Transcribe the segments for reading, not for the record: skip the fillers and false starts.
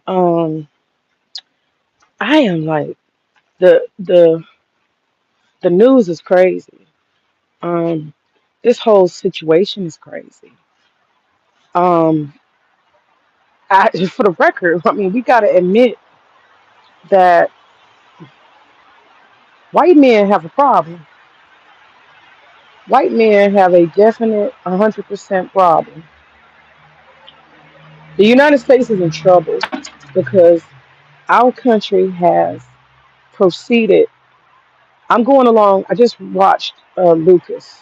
Um, I am like the the the news is crazy. Um, this whole situation is crazy. Um, for the record, I mean, we gotta admit that white men have a problem. White men have a definite 100% problem. The United States is in trouble because our country has proceeded. I'm going along. I just watched Lucas,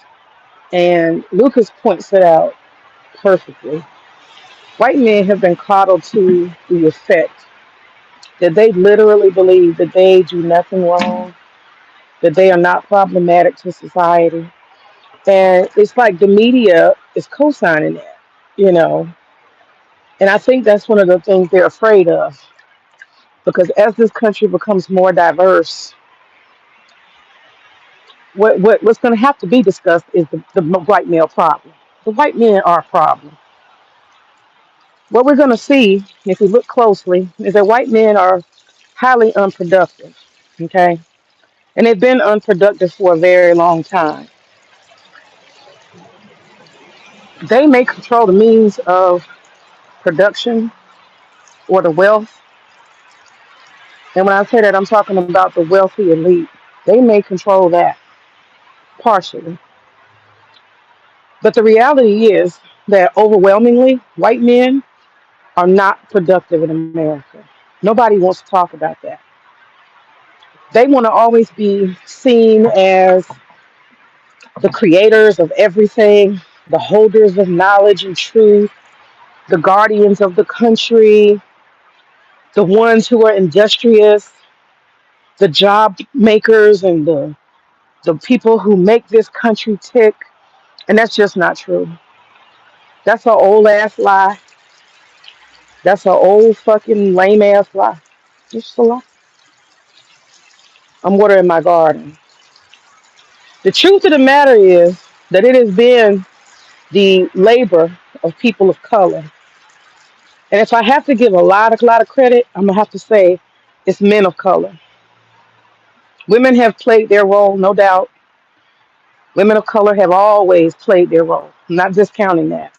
and Lucas points it out perfectly. White men have been coddled to the effect that they literally believe that they do nothing wrong, that they are not problematic to society. And it's like the media is co signing that, you know. And I think that's one of the things they're afraid of because as this country becomes more diverse, what's going to have to be discussed is the white male problem. The white men are a problem. What we're going to see, if we look closely, is that white men are highly unproductive. Okay, and they've been unproductive for a very long time. They may control the means of production or the wealth. And when I say that, I'm talking about the wealthy elite. They may control that partially. But the reality is that overwhelmingly, white men are not productive in America. Nobody wants to talk about that. They want to always be seen as the creators of everything, the holders of knowledge and truth, the guardians of the country, the ones who are industrious, the job makers, and the people who make this country tick. And that's just not true. That's an old ass lie. That's an old fucking lame ass lie. It's just a lie. I'm watering my garden. The truth of the matter is that it has been the labor of people of color. And if I have to give a lot of credit, I'm gonna have to say it's men of color. Women have played their role, no doubt. Women of color have always played their role. I'm not discounting that.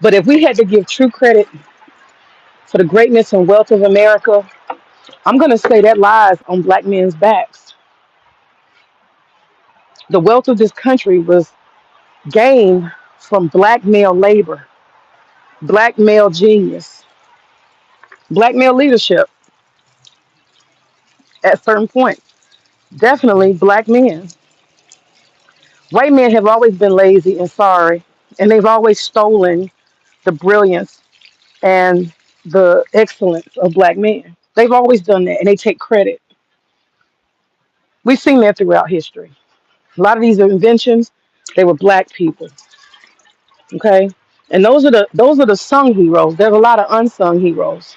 But if we had to give true credit for the greatness and wealth of America, I'm gonna say that lies on black men's backs. The wealth of this country was gained from black male labor, black male genius, black male leadership at certain points. Definitely black men. White men have always been lazy and sorry, and they've always stolen the brilliance and the excellence of black men. They've always done that, and they take credit. We've seen that throughout history. A lot of these inventions, they were black people. Okay, and those are the sung heroes. There's a lot of unsung heroes.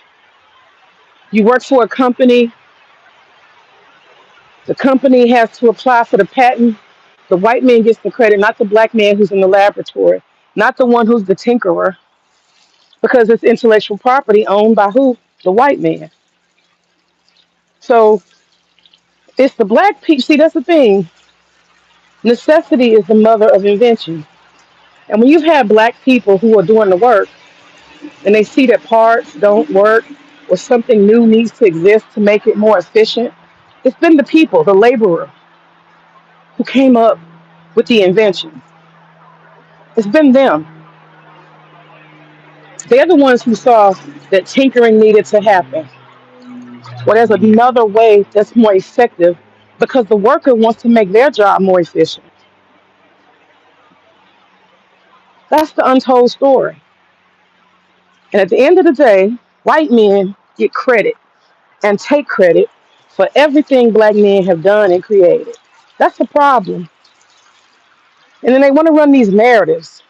You work for a company, the company has to apply for the patent. The white man gets the credit, not the black man who's in the laboratory, not the one who's the tinkerer, because it's intellectual property owned by who? The white man. So it's the black people. See, that's the thing. Necessity is the mother of invention. And when you've had black people who are doing the work and they see that parts don't work or something new needs to exist to make it more efficient, it's been the people, the laborer, who came up with the invention. It's been them. They're the ones who saw that tinkering needed to happen. Well, there's another way that's more effective because the worker wants to make their job more efficient. That's the untold story. And at the end of the day, white men get credit and take credit for everything black men have done and created. That's the problem. And then they want to run these narratives.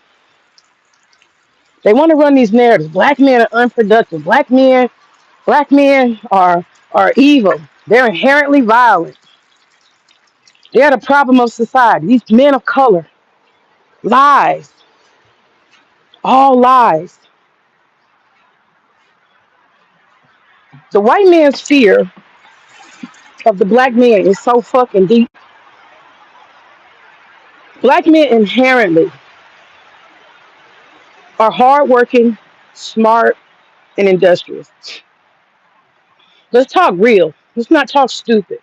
They want to run these narratives. Black men are unproductive. Black men are evil. They're inherently violent. They're the problem of society. These men of color. Lies. All lies. The white man's fear of the black man is so fucking deep. Black men inherently are hardworking, smart, and industrious. Let's talk real. Let's not talk stupid.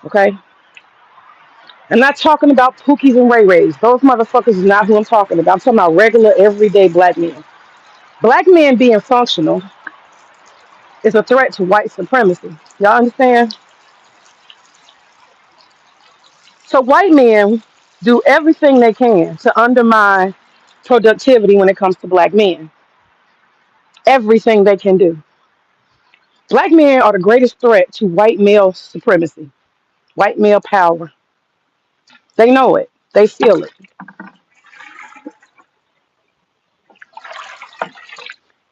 Okay? I'm not talking about Pookies and Ray Rays. Those motherfuckers is not who I'm talking about. I'm talking about regular, everyday black men. Black men being functional is a threat to white supremacy. Y'all understand? So white men do everything they can to undermine productivity when it comes to black men. Everything they can do. Black men are the greatest threat to white male supremacy, white male power. They know it. They feel it.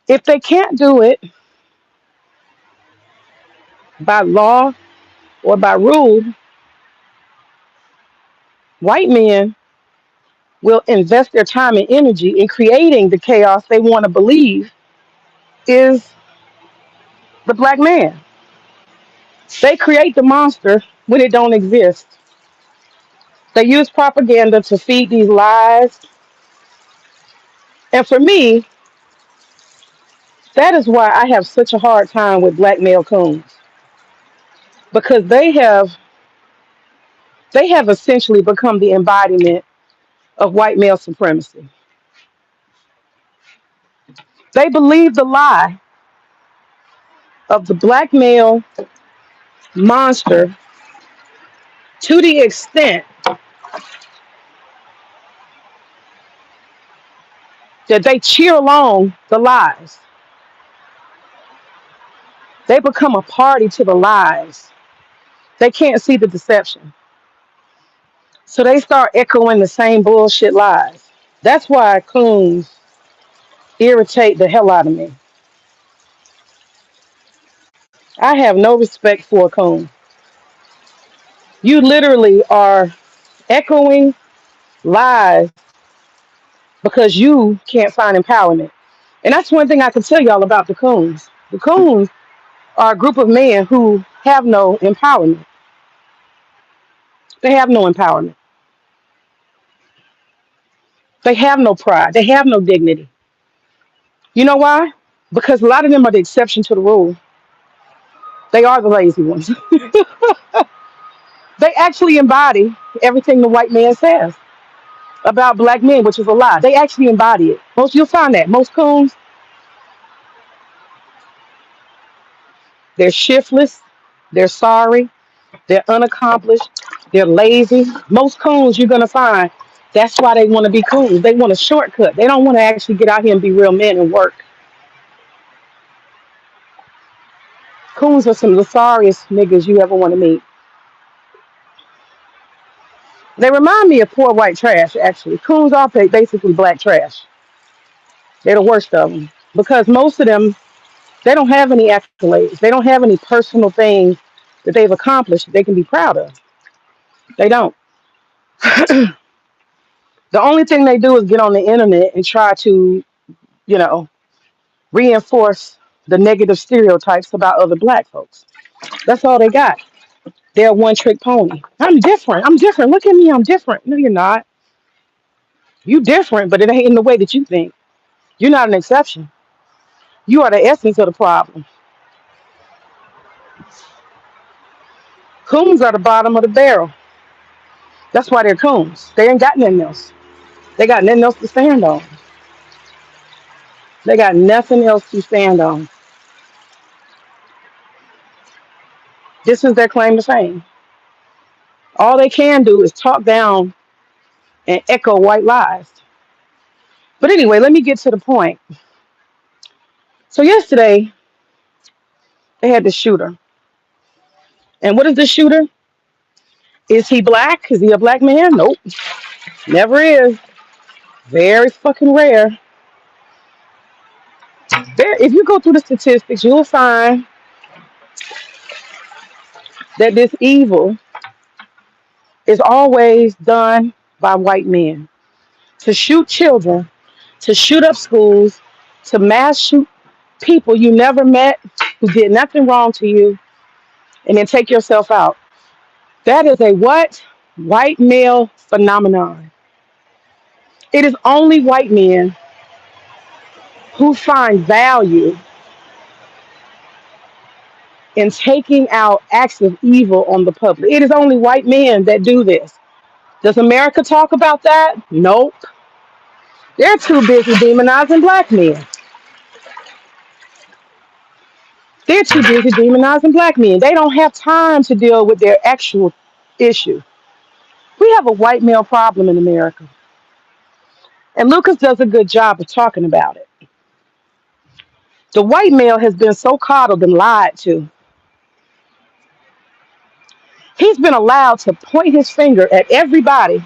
If they can't do it by law or by rule, white men will invest their time and energy in creating the chaos they want to believe is the black man. They create the monster when it don't exist. They use propaganda to feed these lies. And for me, that is why I have such a hard time with black male coons. Because they have essentially become the embodiment of white male supremacy. They believe the lie of the black male monster to the extent that they cheer along the lies. They become a party to the lies. They can't see the deception. So they start echoing the same bullshit lies. That's why coons irritate the hell out of me. I have no respect for a coon. You literally are echoing lies because you can't find empowerment. And that's one thing I can tell y'all about the coons. The coons are a group of men who have no empowerment. They have no empowerment. They have no pride. They have no dignity. You know why? Because a lot of them are the exception to the rule. They are the lazy ones. They actually embody everything the white man says about black men, which is a lie. They actually embody it. Most you'll find that. Most coons, they're shiftless, they're sorry, they're unaccomplished, they're lazy. Most coons you're gonna find that's why they want to be coons. They want a shortcut. They don't want to actually get out here and be real men and work. Coons are some of the sorriest niggas you ever want to meet. They remind me of poor white trash, actually. Coons are basically black trash. They're the worst of them. Because most of them, they don't have any accolades. They don't have any personal things that they've accomplished that they can be proud of. They don't. The only thing they do is get on the internet and try to, you know, reinforce the negative stereotypes about other black folks. That's all they got. They're a one trick pony. I'm different. I'm different. Look at me. I'm different. No, you're not. You different, but it ain't in the way that you think. You're not an exception. You are the essence of the problem. Coons are the bottom of the barrel. That's why they're coons. They ain't got nothing else. They got nothing else to stand on. They got nothing else to stand on. This is their claim to fame. All they can do is talk down and echo white lies. But anyway, let me get to the point. So yesterday, they had the shooter. And what is the shooter? Is he black? Is he a black man? Nope. Never is. Very fucking rare. If you go through the statistics, you'll find that this evil is always done by white men. To shoot children, to shoot up schools, to mass shoot. People you never met who did nothing wrong to you and then take yourself out. That is a what? White male phenomenon. It is only white men who find value in taking out acts of evil on the public. It is only white men that do this. Does America talk about that? Nope. They're too busy demonizing black men. They're too busy demonizing black men. They don't have time to deal with their actual issue. We have a white male problem in America. And Lucas does a good job of talking about it. The white male has been so coddled and lied to. He's been allowed to point his finger at everybody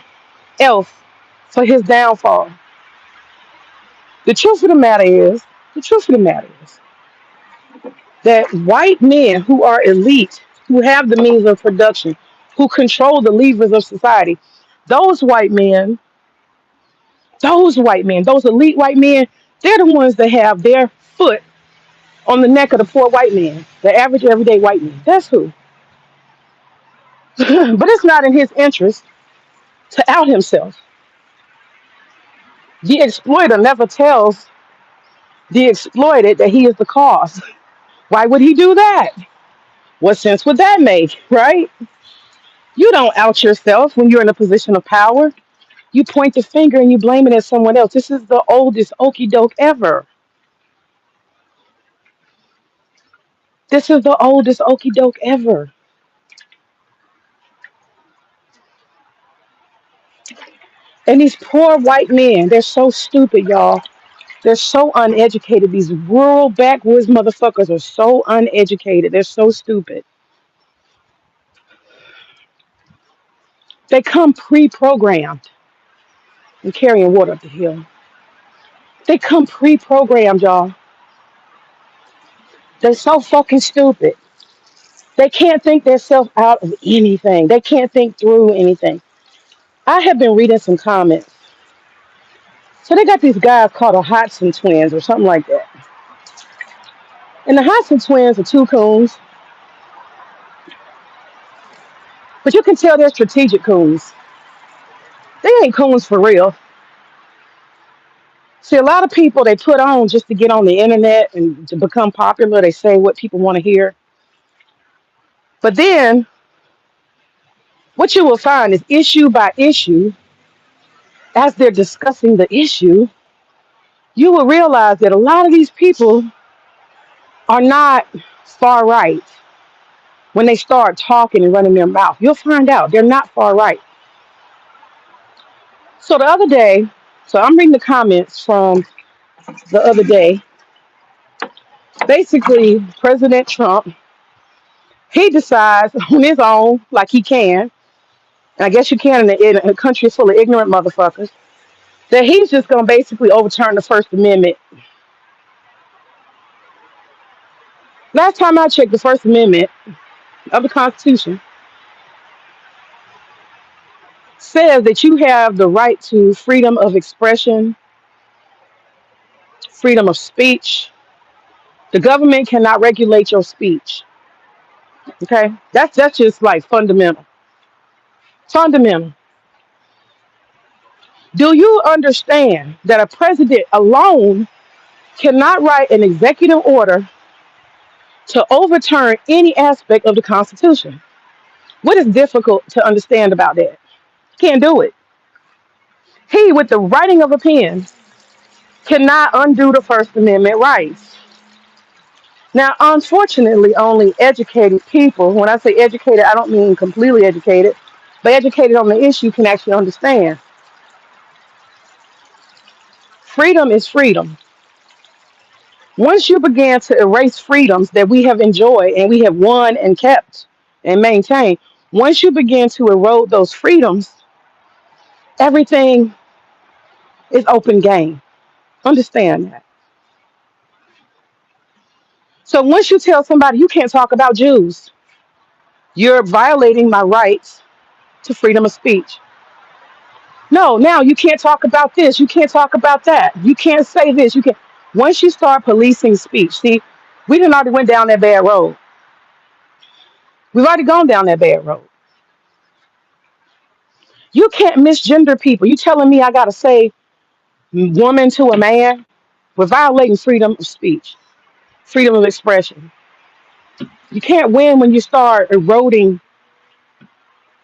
else for his downfall. The truth of the matter is, the truth of the matter is that white men who are elite, who have the means of production, who control the levers of society, those white men, those elite white men, they're the ones that have their foot on the neck of the poor white man, the average everyday white man. That's who. But it's not in his interest to out himself. The exploiter never tells the exploited that he is the cause. Why would he do that? What sense would that make, right? You don't out yourself when you're in a position of power. You point the finger and you blame it at someone else. This is the oldest okey doke ever. This is the oldest okey doke ever. And these poor white men, they're so stupid, y'all. They're so uneducated. These rural backwoods motherfuckers are so uneducated. They're so stupid. They come pre-programmed and carrying water up the hill. They come pre-programmed, y'all. They're so fucking stupid. They can't think themselves out of anything. They can't think through anything. I have been reading some comments. So they got these guys called the Hodgson twins or something like that. And the Hodgson twins are two coons, but you can tell they're strategic coons. They ain't coons for real. See, a lot of people they put on just to get on the internet and to become popular. They say what people want to hear. But then what you will find is issue by issue, as they're discussing the issue, you will realize that a lot of these people are not far right when they start talking and running their mouth. You'll find out they're not far right. So the other day, so I'm reading the comments from the other day. Basically, President Trump, he decides on his own, like he can, and I guess you can in a country full of ignorant motherfuckers, that he's just going to basically overturn the First Amendment. Last time I checked, the First Amendment of the Constitution says that you have the right to freedom of expression, freedom of speech. The government cannot regulate your speech. Okay, that's just like fundamental. Fundamental. Do you understand that a president alone cannot write an executive order to overturn any aspect of the Constitution? What is difficult to understand about that? Can't do it. He, with the writing of a pen, cannot undo the First Amendment rights. Now, unfortunately, only educated people, when I say educated, I don't mean completely educated, but educated on the issue can actually understand. Freedom is freedom. Once you begin to erase freedoms that we have enjoyed and we have won and kept and maintained, once you begin to erode those freedoms, everything is open game. Understand that. So once you tell somebody you can't talk about Jews, you're violating my rights to freedom of speech. No, now you can't talk about this. You can't talk about that. You can't say this. You can't. Once you start policing speech, see, we didn't already went down that bad road. We've already gone down that bad road. You can't misgender people. You telling me I gotta say woman to a man? We're violating freedom of speech, freedom of expression. You can't win when you start eroding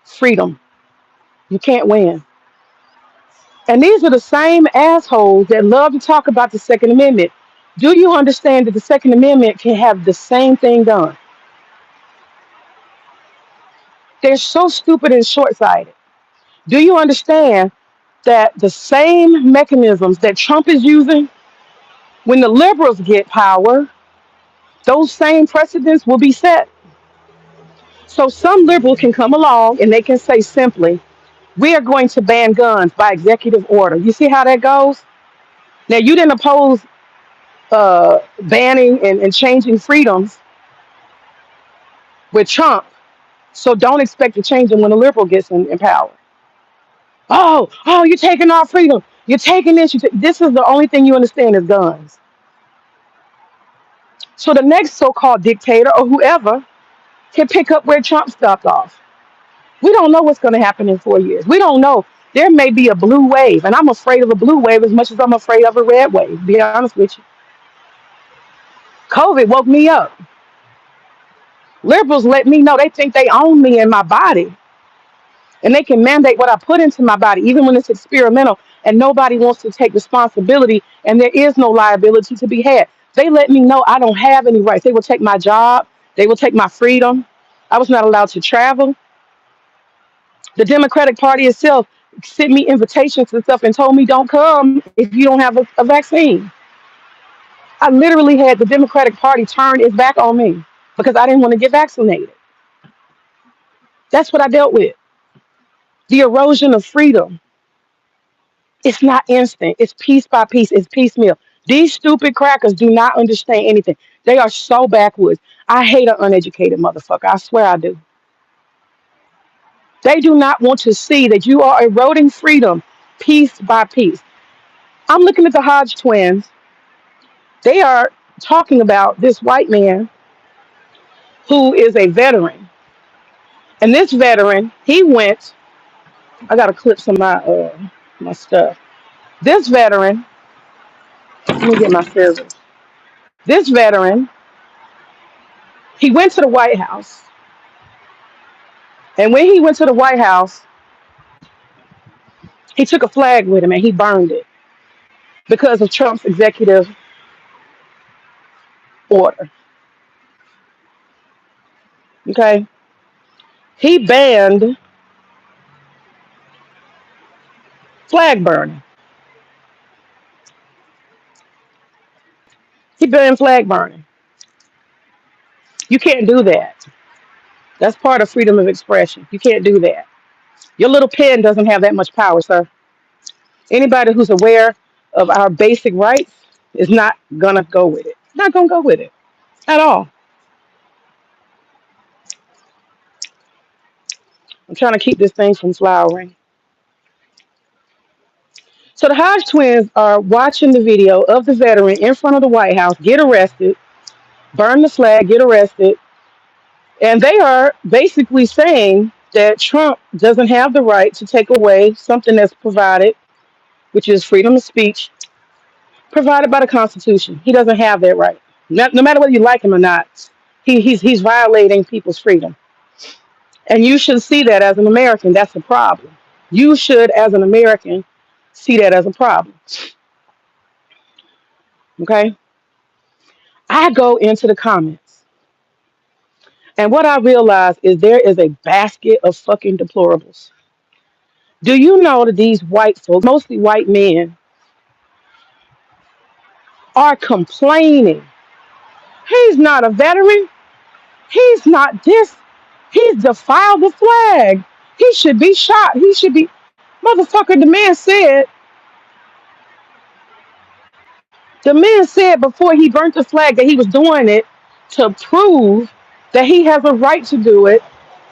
freedom. You can't win. And these are the same assholes that love to talk about the Second Amendment. Do you understand that the Second Amendment can have the same thing done? They're so stupid and short sighted. Do you understand that the same mechanisms that Trump is using, when the liberals get power, those same precedents will be set? So some liberal can come along and they can say simply, we are going to ban guns by executive order. You see how that goes? Now, you didn't oppose banning and changing freedoms with Trump, so don't expect to change them when the liberal gets in power. Oh, you're taking our freedom. You're taking this. This is the only thing you understand is guns. So the next so-called dictator or whoever can pick up where Trump stopped off. We don't know what's going to happen in 4 years. We don't know. There may be a blue wave, and I'm afraid of a blue wave as much as I'm afraid of a red wave, to be honest with you. COVID woke me up. Liberals let me know they think they own me and my body, and they can mandate what I put into my body, even when it's experimental, and nobody wants to take responsibility, and there is no liability to be had. They let me know I don't have any rights. They will take my job. They will take my freedom. I was not allowed to travel. The Democratic Party itself sent me invitations and stuff and told me don't come if you don't have a vaccine. I literally had the Democratic Party turn its back on me because I didn't want to get vaccinated. That's what I dealt with. The erosion of freedom. It's not instant. It's piece by piece. It's piecemeal. These stupid crackers do not understand anything. They are so backwards. I hate an uneducated motherfucker. I swear I do. They do not want to see that you are eroding freedom piece by piece. I'm looking at the Hodge twins. They are talking about this white man who is a veteran. And this veteran, he went, I got to clip some of my stuff. This veteran, let me get my scissors. This veteran, he went to the White House. And when he went to the White House, he took a flag with him and he burned it because of Trump's executive order. Okay? He banned flag burning. He banned flag burning. You can't do that. That's part of freedom of expression. You can't do that. Your little pen doesn't have that much power, sir. Anybody who's aware of our basic rights is not gonna go with it. Not gonna go with it at all. I'm trying to keep this thing from flowering. So the Hodge twins are watching the video of the veteran in front of the White House get arrested, burn the flag, get arrested, and they are basically saying that Trump doesn't have the right to take away something that's provided, which is freedom of speech, provided by the Constitution. He doesn't have that right. No matter whether you like him or not, he's violating people's freedom. And you should see that as an American. That's a problem. You should, as an American, see that as a problem. Okay? I go into the comments, and what I realize is there is a basket of fucking deplorables. Do you know that these white folks, mostly white men, are complaining? He's not a veteran. He's not this. He's defiled the flag. He should be shot. He should be. Motherfucker, the man said before he burnt the flag that he was doing it to prove that he has a right to do it,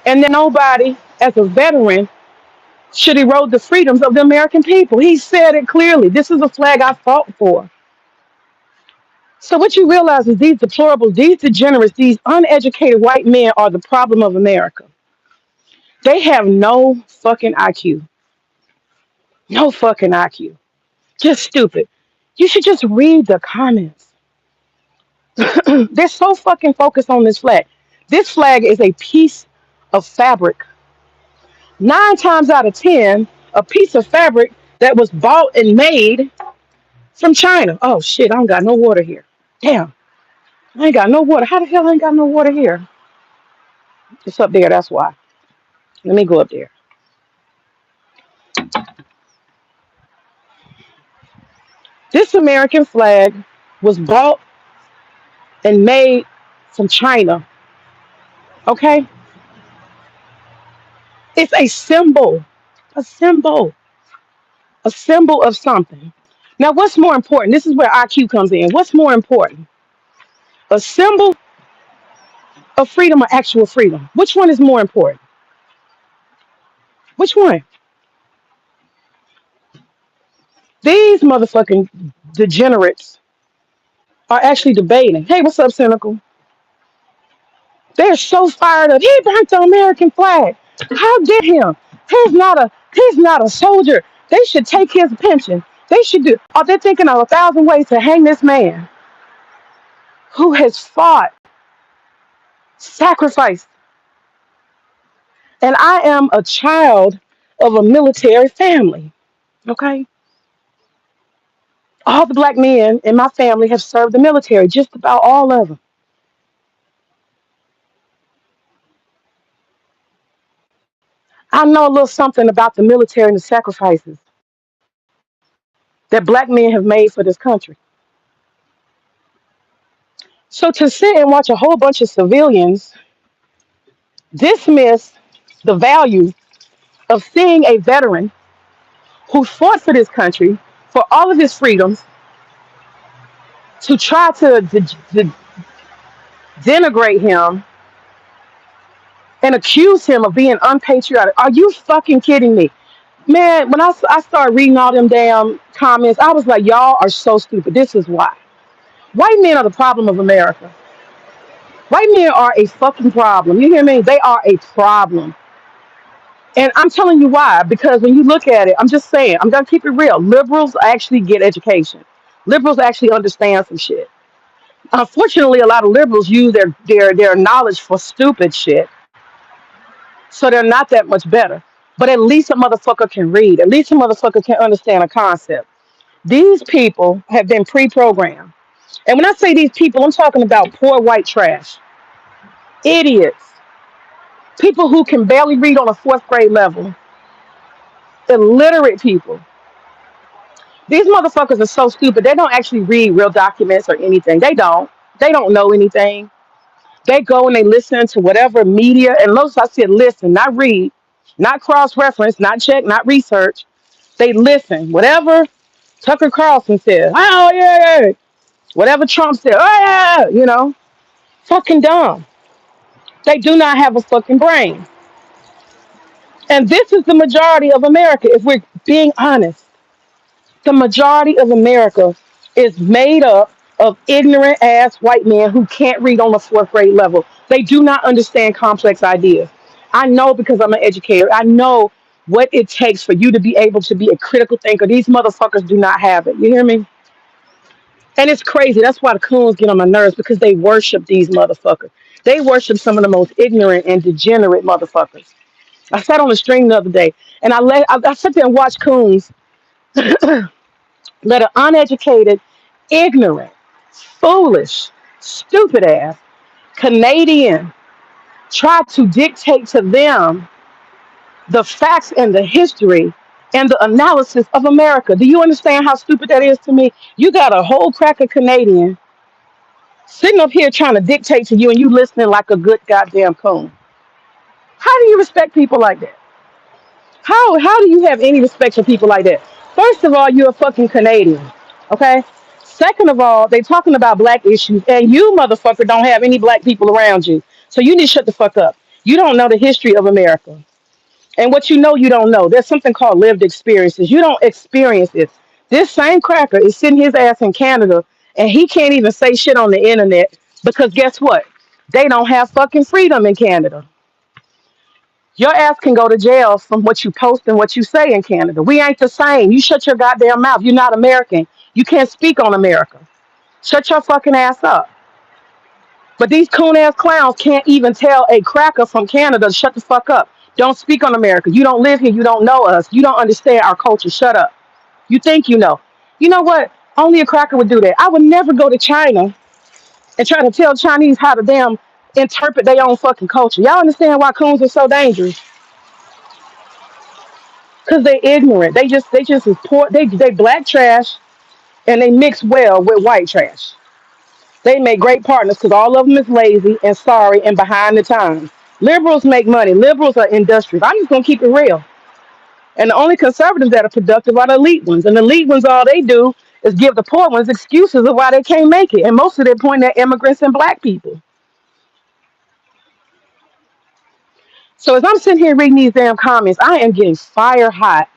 and that nobody, as a veteran, should erode the freedoms of the American people. He said it clearly. This is a flag I fought for. So what you realize is these deplorables, these degenerates, these uneducated white men are the problem of America. They have no fucking IQ. No fucking IQ. Just stupid. You should just read the comments. They're so fucking focused on this flag. This flag is a piece of fabric. 9 times out of 10, a piece of fabric that was bought and made from China. Oh shit, I don't got no water here. Damn, I ain't got no water. How the hell I ain't got no water here? It's up there, that's why. Let me go up there. This American flag was bought and made from China. Okay? It's a symbol, a symbol of something. Now, what's more important? This is where IQ comes in. What's more important? A symbol of freedom or actual freedom? Which one is more important? Which one? These motherfucking degenerates are actually debating. Hey, what's up, Cynical? They're so fired up. He burnt the American flag. How dare him? He's not a soldier. They should take his pension. They should do. Are they thinking of 1,000 ways to hang this man who has fought, sacrificed? And I am a child of a military family. Okay, all the black men in my family have served the military. Just about all of them. I know a little something about the military and the sacrifices that black men have made for this country. So to sit and watch a whole bunch of civilians dismiss the value of seeing a veteran who fought for this country for all of his freedoms to try to denigrate him and accuse him of being unpatriotic. Are you fucking kidding me? Man, when I started reading all them damn comments, I was like, y'all are so stupid. This is why. White men are the problem of America. White men are a fucking problem. You hear me? They are a problem. And I'm telling you why. Because when you look at it, I'm just saying, I'm going to keep it real. Liberals actually get education. Liberals actually understand some shit. Unfortunately, a lot of liberals use their knowledge for stupid shit. So they're not that much better. But at least a motherfucker can read. At least a motherfucker can understand a concept. These people have been pre-programmed. And when I say these people, I'm talking about poor white trash, idiots, people who can barely read on a fourth grade level, illiterate people. These motherfuckers are so stupid. They don't actually read real documents or anything. They don't. They don't know anything. They go and they listen to whatever media. And notice I said listen, not read, not cross reference, not check, not research. They listen. Whatever Tucker Carlson says. Oh, yeah, yeah. Whatever Trump said. Oh, yeah. Fucking dumb. They do not have a fucking brain. And this is the majority of America. If we're being honest, the majority of America is made up of ignorant ass white men who can't read on the fourth grade level. They do not understand complex ideas. I know because I'm an educator. I know what it takes for you to be able to be a critical thinker. These motherfuckers do not have it. You hear me? And it's crazy. That's why the coons get on my nerves because they worship these motherfuckers. They worship some of the most ignorant and degenerate motherfuckers. I sat on the stream the other day and I sat there and watched coons let an uneducated, ignorant, foolish, stupid ass Canadian try to dictate to them the facts and the history and the analysis of America. Do you understand how stupid that is to me? You got a whole cracker Canadian sitting up here trying to dictate to you and you listening like a good goddamn coon. How do you respect people like that? How do you have any respect for people like that? First of all, you're a fucking Canadian. Okay? Second of all, they talking about black issues, and you motherfucker don't have any black people around you. So you need to shut the fuck up. You don't know the history of America. And what you don't know. There's something called lived experiences. You don't experience it. This same cracker is sitting his ass in Canada And he can't even say shit on the internet because guess what? They don't have fucking freedom in Canada. Your ass can go to jail from what you post and what you say in Canada. We ain't the same. You shut your goddamn mouth. You're not American. You can't speak on America. Shut your fucking ass up. But these coon ass clowns can't even tell a cracker from Canada to shut the fuck up. Don't speak on America. You don't live here. You don't know us. You don't understand our culture. Shut up. You think you know. You know what? Only a cracker would do that. I would never go to China and try to tell Chinese how to damn interpret their own fucking culture. Y'all understand why coons are so dangerous? Because they ignorant. They just is poor. They black trash and they mix well with white trash. They make great partners because all of them is lazy and sorry and behind the times. Liberals make money. Liberals are industrious. I'm just gonna keep it real. And the only conservatives that are productive are the elite ones. And the elite ones, all they do is give the poor ones excuses of why they can't make it. And most of their point at immigrants and black people. So as I'm sitting here reading these damn comments, I am getting fire hot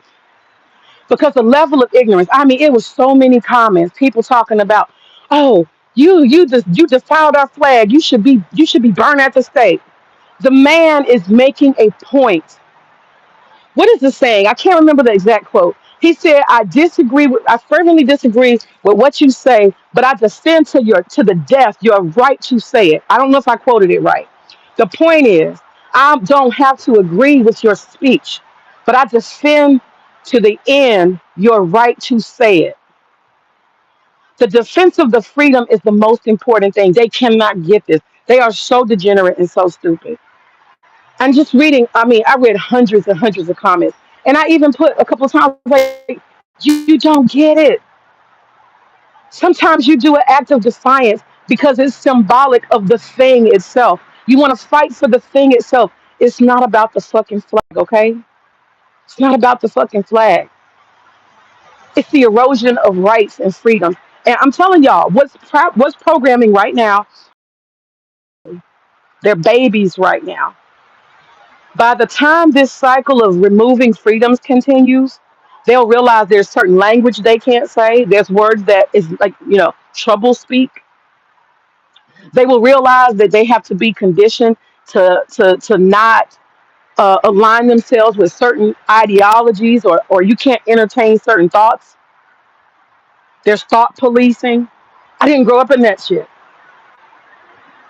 because the level of ignorance. I mean, it was so many comments, people talking about, oh, you defiled our flag. You should be burned at the stake. The man is making a point. What is the saying? I can't remember the exact quote. He said, I fervently disagree with what you say, but I defend to the death your right to say it. I don't know if I quoted it right. The point is, I don't have to agree with your speech, but I defend to the end your right to say it. The defense of the freedom is the most important thing. They cannot get this. They are so degenerate and so stupid. I'm just reading. I mean, I read hundreds and hundreds of comments, and I even put a couple of times like, "You don't get it." Sometimes you do an act of defiance because it's symbolic of the thing itself. You want to fight for the thing itself. It's not about the fucking flag, okay? It's not about the fucking flag. It's the erosion of rights and freedom. And I'm telling y'all, what's programming right now? They're babies right now. By the time this cycle of removing freedoms continues, they'll realize there's certain language they can't say. There's words that is like, trouble speak. They will realize that they have to be conditioned to not align themselves with certain ideologies, or you can't entertain certain thoughts. There's thought policing. I didn't grow up in that shit.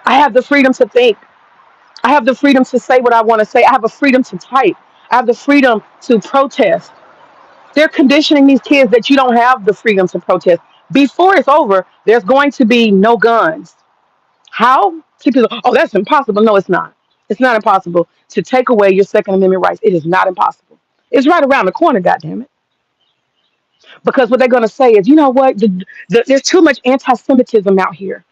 I have the freedom to think. I have the freedom to say what I want to say. I have a freedom to type. I have the freedom to protest. They're conditioning these kids that you don't have the freedom to protest. Before it's over, there's going to be no guns. How? People, oh, that's impossible. No, it's not. It's not impossible to take away your Second Amendment rights. It is not impossible. It's right around the corner, goddammit. Because what they're going to say is, you know what? There's too much anti-Semitism out here.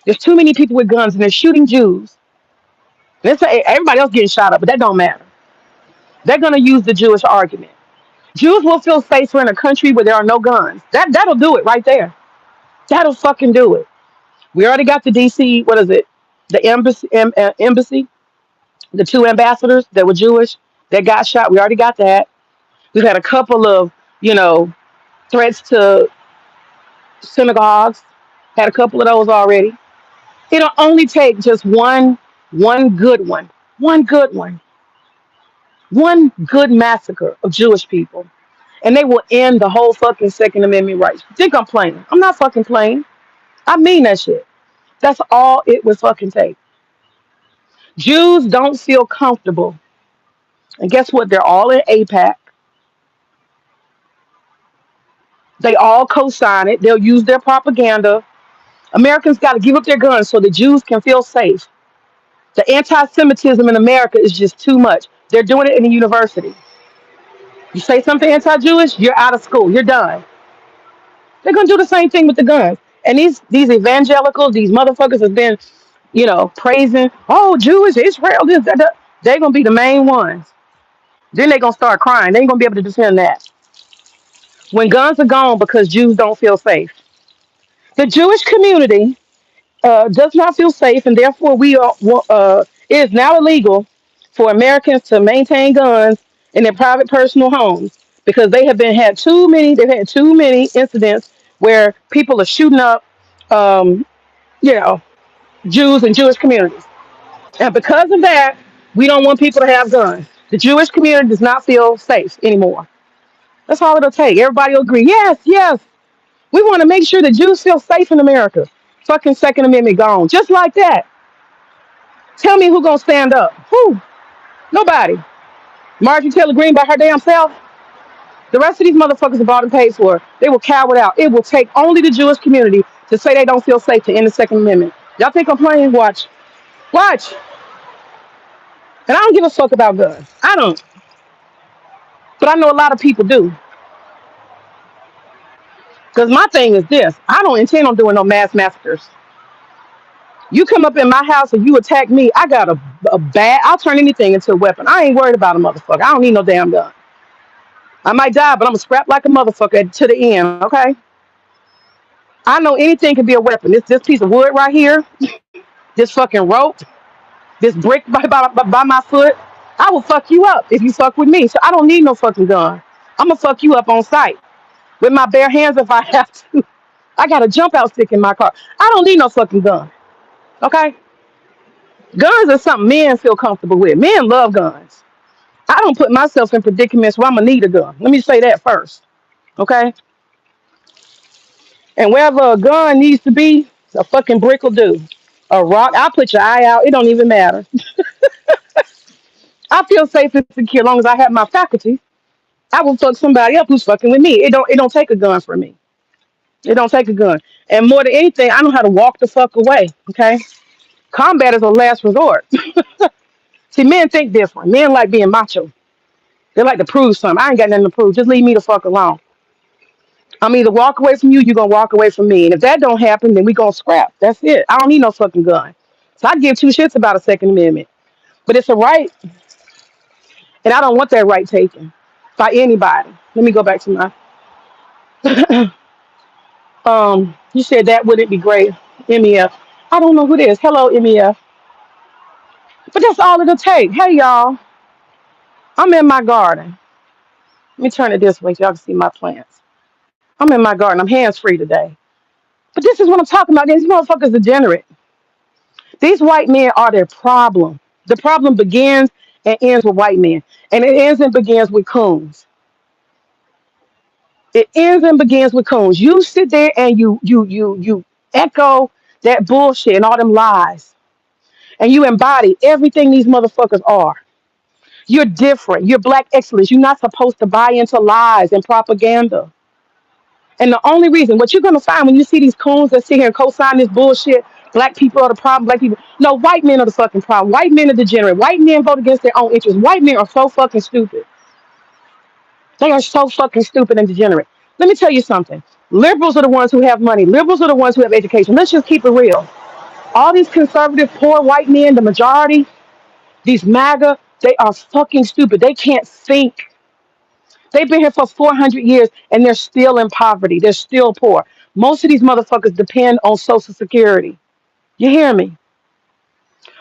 There's too many people with guns, and they're shooting Jews. Let's say everybody else getting shot up, but that don't matter. They're going to use the Jewish argument. Jews will feel safer in a country where there are no guns. That'll do it right there. That'll fucking do it. We already got the DC. What is it? The embassy. The two ambassadors that were Jewish that got shot. We already got that. We've had a couple of threats to synagogues. Had a couple of those already. It'll only take just one good one, one good massacre of Jewish people, and they will end the whole fucking Second Amendment rights. You think I'm playing? I'm not fucking playing. I mean that shit. That's all it would fucking take. Jews don't feel comfortable. And guess what? They're all in APAC. They all co sign it. They'll use their propaganda. Americans got to give up their guns so the Jews can feel safe. The anti Semitism in America is just too much. They're doing it in the university. You say something anti Jewish, you're out of school. You're done. They're going to do the same thing with the guns. And these evangelicals, these motherfuckers have been, praising, oh, Jewish, Israel, this, that, that. They're going to be the main ones. Then they're going to start crying. They ain't going to be able to defend that. When guns are gone because Jews don't feel safe. The Jewish community does not feel safe, and therefore it is now illegal for Americans to maintain guns in their private personal homes because they've had too many incidents where people are shooting up um, you know, Jews and Jewish communities. And because of that, we don't want people to have guns. The Jewish community does not feel safe anymore. That's all it'll take. Everybody will agree. Yes, yes. We want to make sure the Jews feel safe in America. Fucking Second Amendment gone. Just like that. Tell me who gonna stand up. Who? Nobody. Marjorie Taylor Greene by her damn self. The rest of these motherfuckers have bought and paid for. They will cower it out. It will take only the Jewish community to say they don't feel safe to end the Second Amendment. Y'all think I'm playing? Watch. Watch. And I don't give a fuck about guns. I don't. But I know a lot of people do. Because my thing is this. I don't intend on doing no mass massacres. You come up in my house and you attack me, I got a bad, I'll turn anything into a weapon. I ain't worried about a motherfucker. I don't need no damn gun. I might die, but I'm going to scrap like a motherfucker to the end, okay? I know anything can be a weapon. This piece of wood right here, this fucking rope, this brick by my foot, I will fuck you up if you fuck with me. So I don't need no fucking gun. I'm going to fuck you up on sight with my bare hands if I have to. I got a jump out stick in my car. I don't need no fucking gun, okay? Guns are something men feel comfortable with. Men love guns. I don't put myself in predicaments where I'm going to need a gun. Let me say that first, okay? And wherever a gun needs to be, a fucking brick will do. A rock, I'll put your eye out. It don't even matter. I feel safe and secure as long as I have my faculty. I will fuck somebody up who's fucking with me. It don't take a gun for me. It don't take a gun. And more than anything, I know how to walk the fuck away. Okay? Combat is a last resort. See, men think different. Men like being macho. They like to prove something. I ain't got nothing to prove. Just leave me the fuck alone. I'm either walk away from you, you're gonna walk away from me. And if that don't happen, then we gonna scrap. That's it. I don't need no fucking gun. So I give two shits about a Second Amendment. But it's a right, and I don't want that right taken by anybody. Let me go back to my you said that wouldn't be great. MEF. I don't know who it is. Hello, MEF. But that's all it'll take. Hey y'all. I'm in my garden. Let me turn it this way so y'all can see my plants. I'm in my garden. I'm hands free today. But this is what I'm talking about. These motherfuckers degenerate. These white men are their problem. The problem begins and ends with white men. And it ends and begins with coons. It ends and begins with coons. You sit there and you echo that bullshit and all them lies. And you embody everything these motherfuckers are. You're different. You're black excellence. You're not supposed to buy into lies and propaganda. And the only reason, what you're gonna find when you see these coons that sit here and co-sign this bullshit, black people are the problem, black people. No, white men are the fucking problem. White men are degenerate. White men vote against their own interests. White men are so fucking stupid. They are so fucking stupid and degenerate. Let me tell you something. Liberals are the ones who have money. Liberals are the ones who have education. Let's just keep it real. All these conservative, poor white men, the majority, these MAGA, they are fucking stupid. They can't think. They've been here for 400 years and they're still in poverty. They're still poor. Most of these motherfuckers depend on Social Security. You hear me?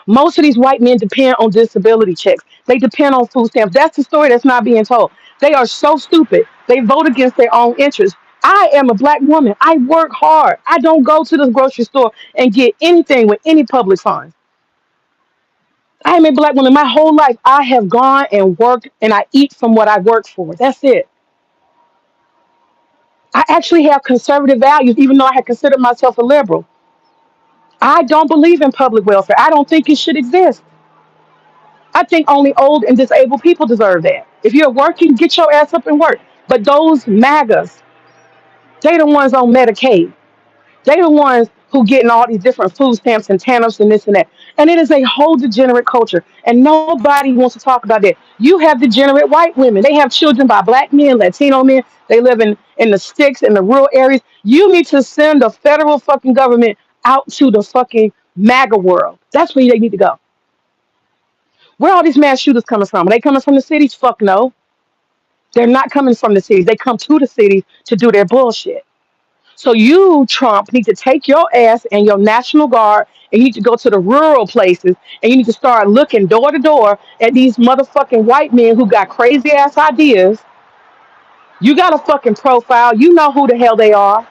Most of these white men depend on disability checks. They depend on food stamps. That's the story that's not being told. They are so stupid. They vote against their own interests. I am a black woman. I work hard. I don't go to the grocery store and get anything with any public funds. I am a black woman. My whole life, I have gone and worked and I eat from what I work for. That's it. I actually have conservative values, even though I had considered myself a liberal. I don't believe in public welfare. I don't think it should exist. I think only old and disabled people deserve that. If you're working, get your ass up and work. But those MAGAs, they the ones on Medicaid. They the ones who getting all these different food stamps and TANFs and this and that. And it is a whole degenerate culture. And nobody wants to talk about that. You have degenerate white women. They have children by black men, Latino men. They live in the sticks, in the rural areas. You need to send the federal fucking government out to the fucking MAGA world. That's where they need to go. Where are all these mass shooters coming from? Are they coming from the cities? Fuck no. They're not coming from the cities. They come to the cities to do their bullshit. So you, Trump, need to take your ass and your National Guard and you need to go to the rural places and you need to start looking door to door at these motherfucking white men who got crazy ass ideas. You got a fucking profile. You know who the hell they are.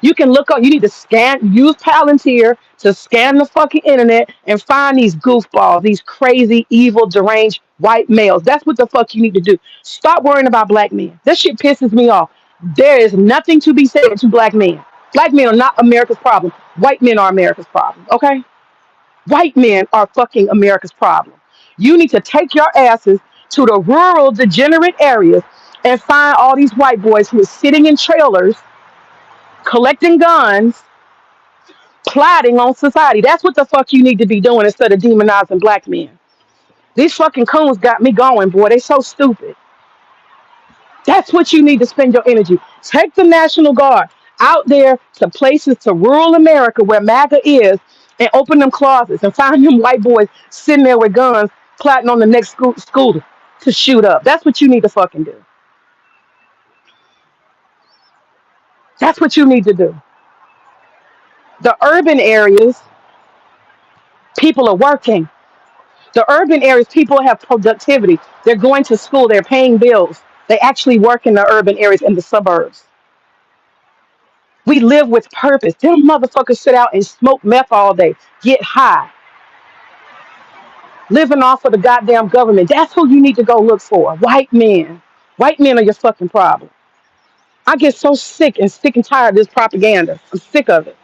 You can look up, you need to use Palantir to scan the fucking internet and find these goofballs, these crazy, evil, deranged white males. That's what the fuck you need to do. Stop worrying about black men. That shit pisses me off. There is nothing to be said to black men. Black men are not America's problem. White men are America's problem. Okay? White men are fucking America's problem. You need to take your asses to the rural, degenerate areas and find all these white boys who are sitting in trailers, collecting guns, plotting on society. That's what the fuck you need to be doing instead of demonizing black men. These fucking coons got me going, boy. They so stupid. That's what you need to spend your energy. Take the National Guard out there to places to rural America where MAGA is and open them closets and find them white boys sitting there with guns plotting on the next school to shoot up. That's what you need to fucking do. That's what you need to do. The urban areas, people are working. The urban areas, people have productivity. They're going to school. They're paying bills. They actually work in the urban areas and the suburbs. We live with purpose. Them motherfuckers sit out and smoke meth all day, get high, living off of the goddamn government. That's who you need to go look for. White men. White men are your fucking problem. I get so sick and tired of this propaganda. I'm sick of it.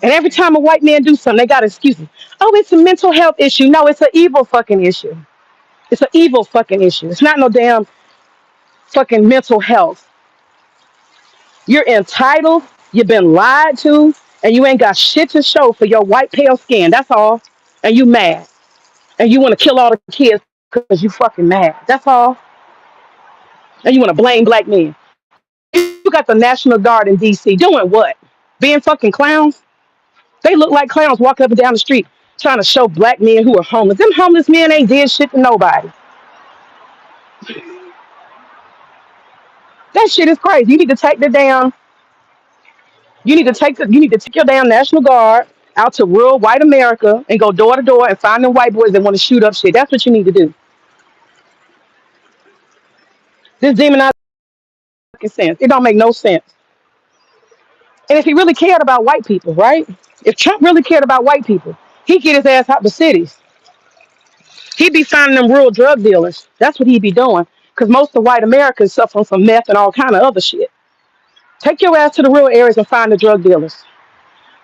And every time a white man do something, they got excuses. Oh, it's a mental health issue. No, it's an evil fucking issue. It's an evil fucking issue. It's not no damn fucking mental health. You're entitled, you've been lied to, and you ain't got shit to show for your white pale skin. That's all. And you mad. And you want to kill all the kids because you fucking mad. That's all. And you want to blame black men. You got the National Guard in DC doing what? Being fucking clowns? They look like clowns walking up and down the street trying to show black men who are homeless. Them homeless men ain't did shit to nobody. That shit is crazy. You need to take your damn National Guard out to rural white America and go door to door and find them white boys that want to shoot up shit. That's what you need to do. This demonizing sense. It don't make no sense. And if he really cared about white people, right? If Trump really cared about white people, he'd get his ass out the cities. He'd be finding them rural drug dealers. That's what he'd be doing. Because most of white America is suffering from meth and all kind of other shit. Take your ass to the rural areas and find the drug dealers.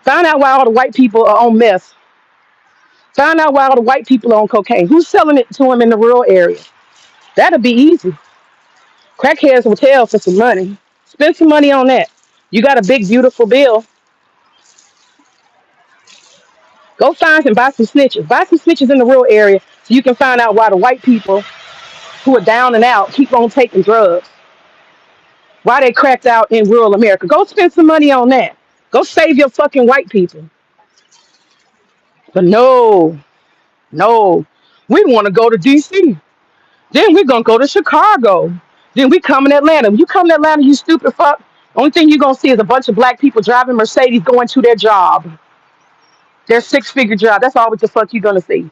Find out why all the white people are on meth. Find out why all the white people are on cocaine. Who's selling it to them in the rural area? That'll be easy. Crackheads will tell for some money. Spend some money on that. You got a big, beautiful bill. Go find and buy some snitches. Buy some snitches in the rural area so you can find out why the white people who are down and out keep on taking drugs. Why they cracked out in rural America. Go spend some money on that. Go save your fucking white people. But no, no. We want to go to DC. Then we're going to go to Chicago. Then we come in Atlanta. When you come to Atlanta, you stupid fuck. Only thing you're going to see is a bunch of black people driving Mercedes going to their job. Their six-figure job. That's all what the fuck you're going to see.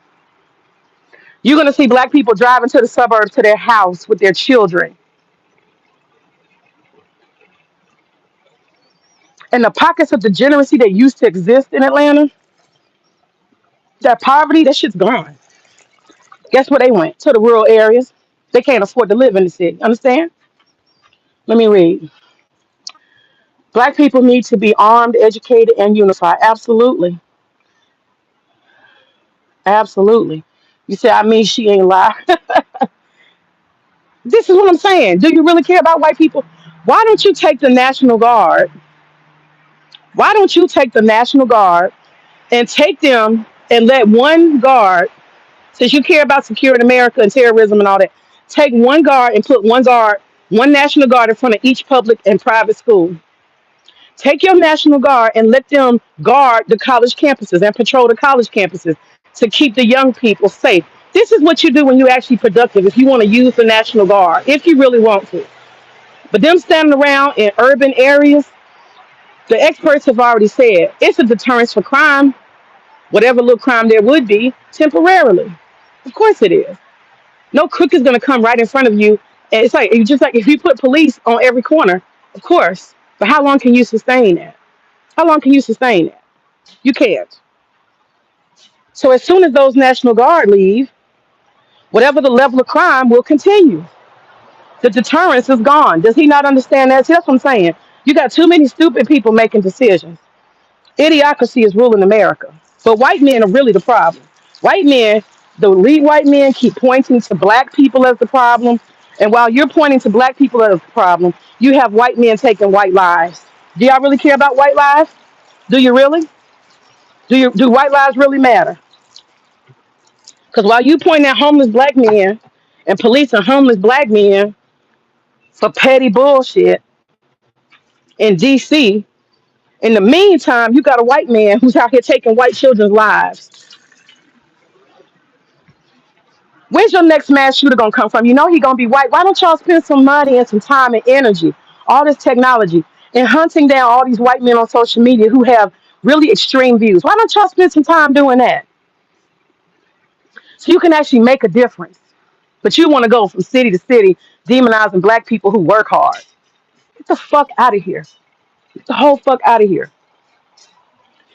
You're going to see black people driving to the suburbs to their house with their children. And the pockets of degeneracy that used to exist in Atlanta, that poverty, that shit's gone. Guess where they went? To the rural areas. They can't afford to live in the city. Understand? Let me read. Black people need to be armed, educated, and unified. Absolutely. Absolutely. You say, I mean, she ain't lie. This is what I'm saying. Do you really care about white people? Why don't you take the National Guard? Why don't you take the National Guard and take them and let one guard, since you care about securing America and terrorism and all that, take one guard and put one National Guard in front of each public and private school. Take your National Guard and let them guard the college campuses and patrol the college campuses to keep the young people safe. This is what you do when you're actually productive, if you want to use the National Guard, if you really want to. But them standing around in urban areas, the experts have already said it's a deterrence for crime, whatever little crime there would be, temporarily. Of course it is. No crook is going to come right in front of you. And it's just like if you put police on every corner, of course. But how long can you sustain that? How long can you sustain that? You can't. So as soon as those National Guard leave, whatever the level of crime will continue. The deterrence is gone. Does he not understand that? See, that's what I'm saying. You got too many stupid people making decisions. Idiocracy is ruling America. But white men are really the problem. White men, the elite white men keep pointing to black people as the problem. And while you're pointing to black people as the problem, you have white men taking white lives. Do y'all really care about white lives? Do you really? Do white lives really matter? Because while you point at homeless black men and policing homeless black men for petty bullshit in DC, in the meantime, you got a white man who's out here taking white children's lives. Where's your next mass shooter gonna come from? You know he gonna be white. Why don't y'all spend some money and some time and energy, all this technology, and hunting down all these white men on social media who have really extreme views? Why don't y'all spend some time doing that so you can actually make a difference? But you want to go from city to city demonizing black people who work hard. Get the fuck out of here. Get the whole fuck out of here.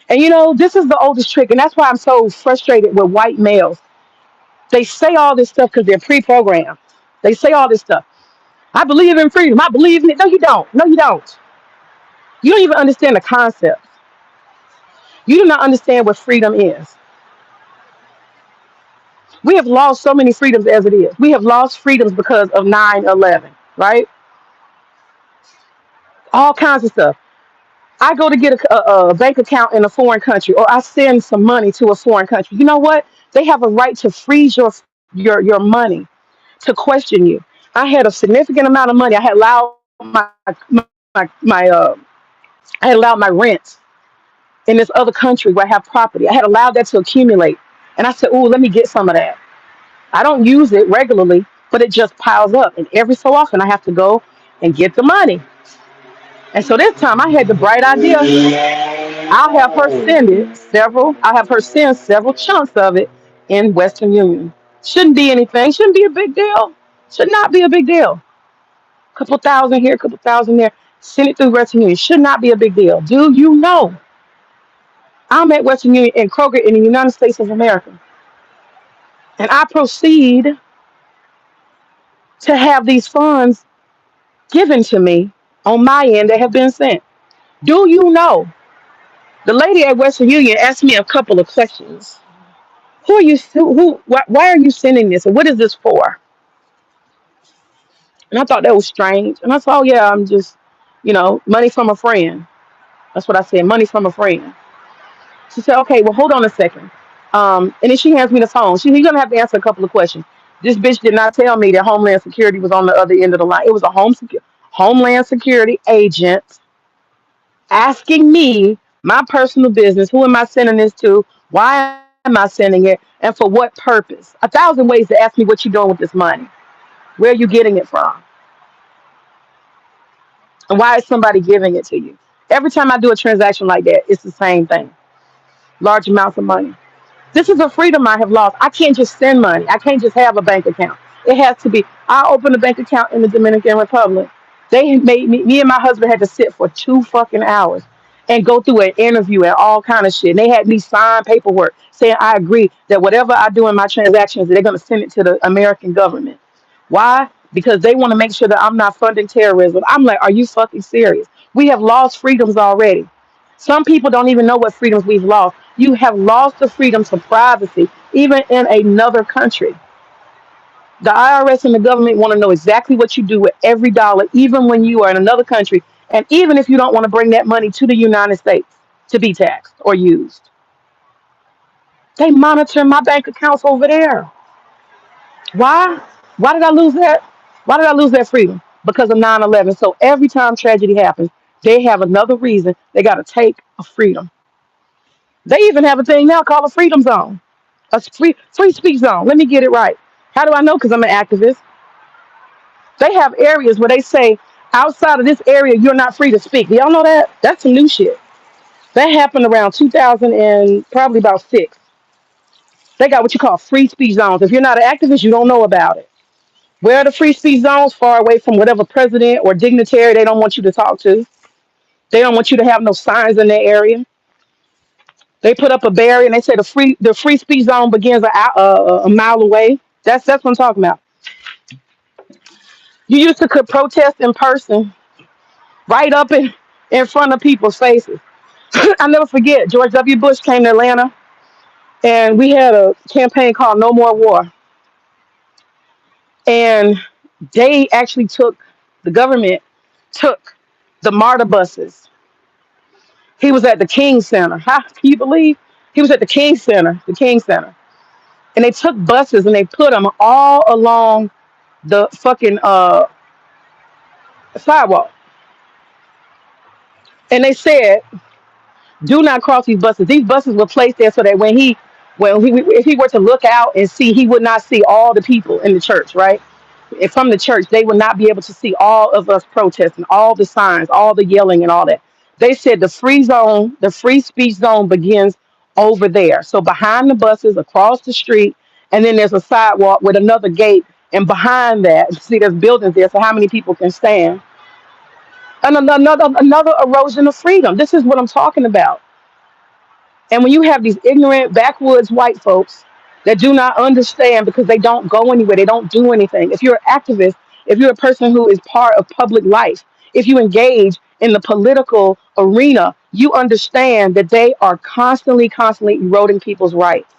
And you know, this is the oldest trick, and that's why I'm so frustrated with white males. They say all this stuff because they're pre-programmed. They say all this stuff. I believe in freedom. I believe in it. No, you don't. No, you don't. You don't even understand the concept. You do not understand what freedom is. We have lost so many freedoms as it is. We have lost freedoms because of 9/11, right? All kinds of stuff. I go to get a bank account in a foreign country, or I send some money to a foreign country. You know what? They have a right to freeze your money, to question you. I had a significant amount of money. I had allowed my I had allowed my rent in this other country where I have property. I had allowed that to accumulate, and I said, "Ooh, let me get some of that." I don't use it regularly, but it just piles up, and every so often I have to go and get the money. And so this time I had the bright idea. I'll have her send several chunks of it in Western Union. Shouldn't be anything. Shouldn't be a big deal. Should not be a big deal. Couple thousand here, couple thousand there. Send it through Western Union. Should not be a big deal. Do you know I'm at Western Union in Kroger in the United States of America, and I proceed to have these funds given to me on my end that have been sent. Do you know? The lady at Western Union asked me a couple of questions. Who are you? Why are you sending this? And what is this for? And I thought that was strange. And I said, oh yeah, I'm just, money from a friend. That's what I said, money from a friend. She said, okay, well, hold on a second. And then she hands me the phone. You're gonna have to answer a couple of questions. This bitch did not tell me that Homeland Security was on the other end of the line. It was a Homeland Security agent asking me my personal business. Who am I sending this to? Why am I sending it? And for what purpose? A thousand ways to ask me what you're doing with this money. Where are you getting it from? And why is somebody giving it to you? Every time I do a transaction like that, it's the same thing. Large amounts of money. This is a freedom I have lost. I can't just send money. I can't just have a bank account. It has to be. I opened a bank account in the Dominican Republic. They made me and my husband had to sit for 2 fucking hours and go through an interview and all kind of shit. And they had me sign paperwork saying I agree that whatever I do in my transactions, they're going to send it to the American government. Why? Because they want to make sure that I'm not funding terrorism. I'm like, are you fucking serious? We have lost freedoms already. Some people don't even know what freedoms we've lost. You have lost the freedom to privacy, even in another country. The IRS and the government want to know exactly what you do with every dollar, even when you are in another country, and even if you don't want to bring that money to the United States to be taxed or used. They monitor my bank accounts over there. Why? Why did I lose that? Why did I lose that freedom? Because of 9/11. So every time tragedy happens, they have another reason they got to take a freedom. They even have a thing now called a freedom zone, a free speech zone. Let me get it right. How do I know? Because I'm an activist. They have areas where they say, outside of this area, you're not free to speak. Do y'all know that? That's some new shit. That happened around 2000 and probably about six. They got what you call free speech zones. If you're not an activist, you don't know about it. Where are the free speech zones? Far away from whatever president or dignitary they don't want you to talk to. They don't want you to have no signs in their area. They put up a barrier and they say the free speech zone begins a mile away. That's what I'm talking about. You used to could protest in person, right up in front of people's faces. I never forget George W. Bush came to Atlanta and we had a campaign called No More War. And they actually took the government took the MARTA buses. He was at the King Center. How can you believe he was at the King Center, and they took buses and they put them all along the fucking sidewalk, and they said, "Do not cross these buses." These buses were placed there so that if he were to look out and see, he would not see all the people in the church, right? And from the church, they would not be able to see all of us protesting, all the signs, all the yelling, and all that. They said the free speech zone begins over there. So behind the buses, across the street, and then there's a sidewalk with another gate. And behind that, see, there's buildings there. So how many people can stand? And another erosion of freedom. This is what I'm talking about. And when you have these ignorant backwoods white folks that do not understand because they don't go anywhere, they don't do anything. If you're an activist, if you're a person who is part of public life, if you engage in the political arena, you understand that they are constantly eroding people's rights.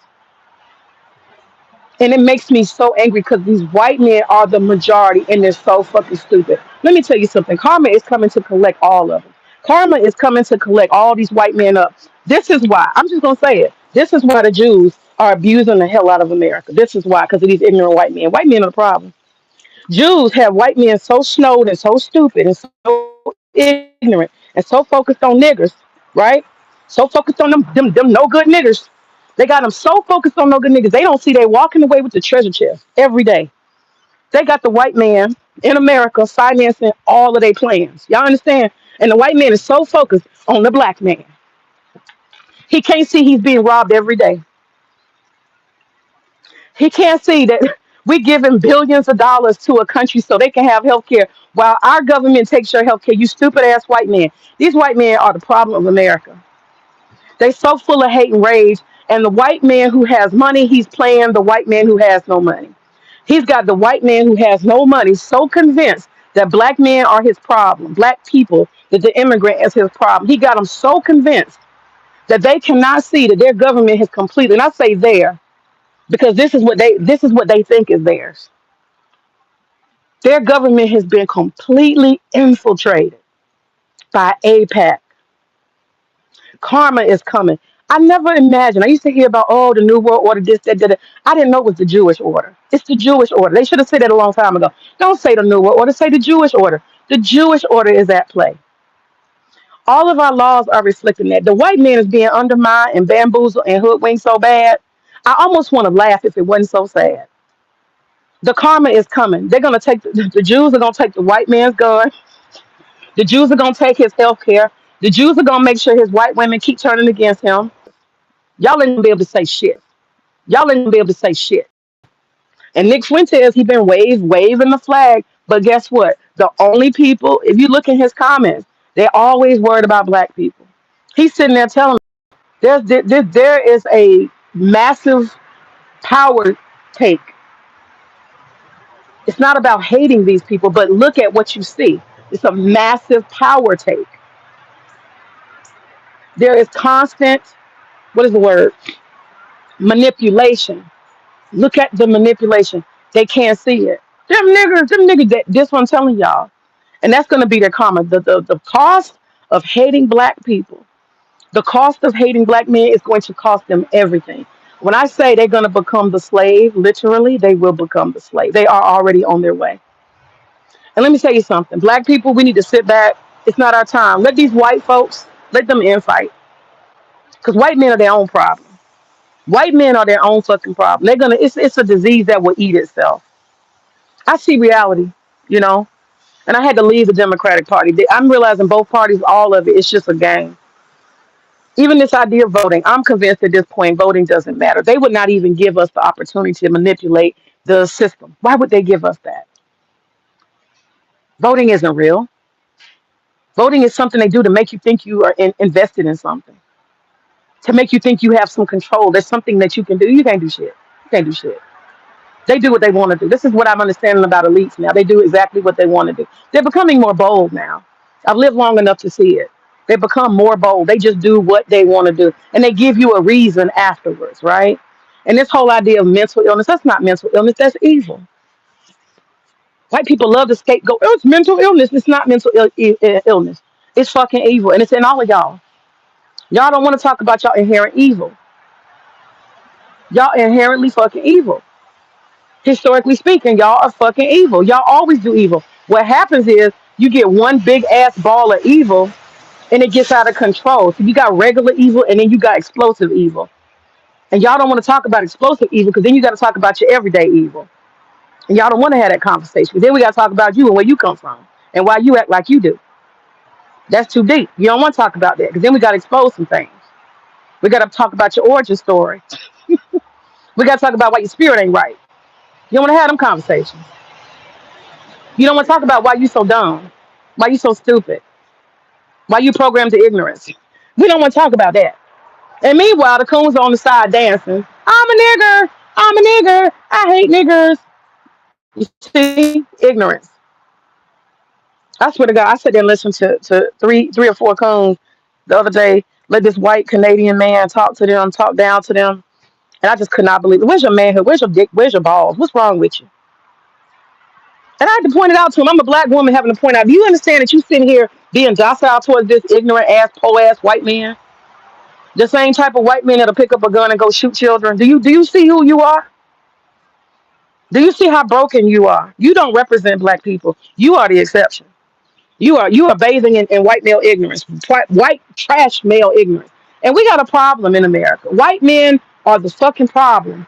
And it makes me so angry because these white men are the majority and they're so fucking stupid. Let me tell you something. Karma is coming to collect all of them. Karma is coming to collect all these white men up. This is why. I'm just going to say it. This is why the Jews are abusing the hell out of America. This is why, because of these ignorant white men. White men are the problem. Jews have white men so snowed and so stupid and so ignorant and so focused on niggers, right? So focused on them no good niggers. They got them so focused on no good niggas. They don't see they walking away with the treasure chest every day. They got the white man in America financing all of their plans. Y'all understand? And the white man is so focused on the black man. He can't see he's being robbed every day. He can't see that we're giving billions of dollars to a country so they can have health care while our government takes your health care. You stupid ass white men. These white men are the problem of America. They so full of hate and rage. And the white man who has money, he's playing the white man who has no money. He's got the white man who has no money so convinced that black men are his problem, black people, that the immigrant is his problem. He got them so convinced that they cannot see that their government has completely, and I say there, because this is what they think is theirs. Their government has been completely infiltrated by APAC. Karma is coming. I never imagined. I used to hear about, oh, the New World Order, this, that, that. That. I didn't know it was the Jewish order. It's the Jewish order. They should have said that a long time ago. Don't say the New World Order, say the Jewish order. The Jewish order is at play. All of our laws are reflecting that. The white man is being undermined and bamboozled and hoodwinked so bad. I almost want to laugh if it wasn't so sad. The karma is coming. They're gonna take the Jews are gonna take the white man's gun. The Jews are gonna take his health care. The Jews are gonna make sure his white women keep turning against him. Y'all ain't gonna be able to say shit. Y'all ain't gonna be able to say shit. And Nick Fuentes, he been waving the flag. But guess what? The only people, if you look in his comments, they're always worried about black people. He's sitting there telling them there is a massive power take. It's not about hating these people, but look at what you see. It's a massive power take. There is constant, what is the word? Manipulation. Look at the manipulation. They can't see it. Them niggas, this one I'm telling y'all. And that's going to be their karma. The cost of hating black people, the cost of hating black men is going to cost them everything. When I say they're going to become the slave, literally, they will become the slave. They are already on their way. And let me tell you something. Black people, we need to sit back. It's not our time. Let these white folks, let them infight. Because white men are their own problem. White men are their own fucking problem. It's a disease that will eat itself. I see reality, you know, and I had to leave the Democratic Party. I'm realizing both parties, all of it, it's just a game. Even this idea of voting, I'm convinced at this point voting doesn't matter. They would not even give us the opportunity to manipulate the system. Why would they give us that? Voting isn't real. Voting is something they do to make you think you are invested in something, to make you think you have some control. There's something that you can do. You can't do shit. You can't do shit. They do what they want to do. This is what I'm understanding about elites now. They do exactly what they want to do. They're becoming more bold now. I've lived long enough to see it. They become more bold. They just do what they want to do. And they give you a reason afterwards, right? And this whole idea of mental illness, that's not mental illness, that's evil. White people love to scapegoat. Oh, it's mental illness. It's not mental illness. It's fucking evil. And it's in all of y'all. Y'all don't want to talk about y'all inherent evil. Y'all inherently fucking evil. Historically speaking, y'all are fucking evil. Y'all always do evil. What happens is you get one big ass ball of evil and it gets out of control. So you got regular evil and then you got explosive evil. And y'all don't want to talk about explosive evil because then you got to talk about your everyday evil. And y'all don't want to have that conversation. But then we got to talk about you and where you come from and why you act like you do. That's too deep. You don't want to talk about that because then we got to expose some things. We got to talk about your origin story. We got to talk about why your spirit ain't right. You don't want to have them conversations. You don't want to talk about why you so dumb, why you so stupid, why you programmed to ignorance. We don't want to talk about that. And meanwhile, the coons are on the side dancing. I'm a nigger. I'm a nigger. I hate niggers. You see, ignorance. I swear to God, I sat there and listened to three or four coons the other day. Let this white Canadian man talk to them, talk down to them, and I just could not believe it. Where's your manhood? Where's your dick? Where's your balls? What's wrong with you? And I had to point it out to him. I'm a black woman having to point out. Do you understand that you sitting here being docile towards this ignorant ass, po ass white man? The same type of white man that'll pick up a gun and go shoot children. Do you see who you are? Do you see how broken you are? You don't represent black people. You are the exception. You are bathing in white male ignorance, white trash male ignorance. And we got a problem in America. White men are the fucking problem.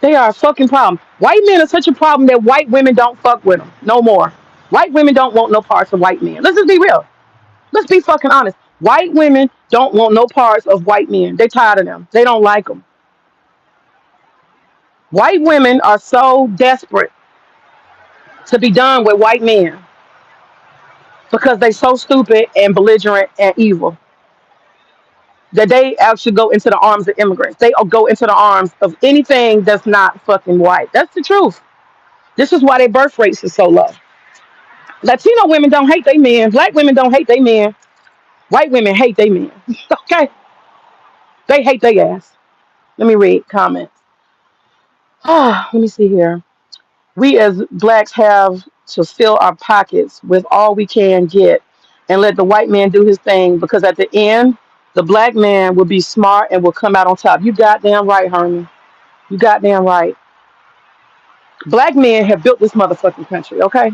They are a fucking problem. White men are such a problem that white women don't fuck with them no more. White women don't want no parts of white men. Let's just be real. Let's be fucking honest. White women don't want no parts of white men. They tired of them. They don't like them. White women are so desperate to be done with white men because they so stupid and belligerent and evil that they actually go into the arms of immigrants. They go into the arms of anything that's not fucking white. That's the truth. This is why their birth rates is so low. Latino women don't hate their men. Black women don't hate their men. White women hate their men. Okay? They hate their ass. Let me read comments. Let me see here. We as blacks have to fill our pockets with all we can get and let the white man do his thing because at the end, the black man will be smart and will come out on top. You goddamn right, Herman. You goddamn right. Black men have built this motherfucking country, okay?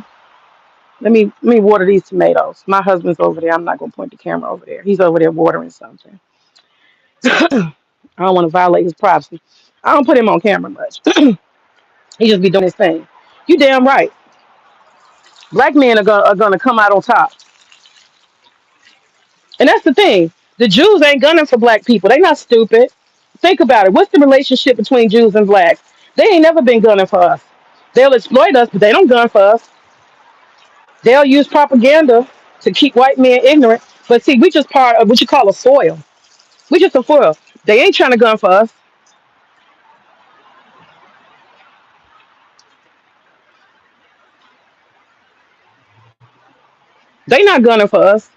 Let me water these tomatoes. My husband's over there. I'm not gonna point the camera over there. He's over there watering something. I don't want to violate his privacy. I don't put him on camera much. He just be doing his thing. You damn right. Black men are gonna come out on top. And that's the thing. The Jews ain't gunning for black people. They not stupid. Think about it. What's the relationship between Jews and blacks? They ain't never been gunning for us. They'll exploit us, but they don't gun for us. They'll use propaganda to keep white men ignorant. But see, we just part of what you call a foil. We just a foil. They ain't trying to gun for us. They not gunning for us.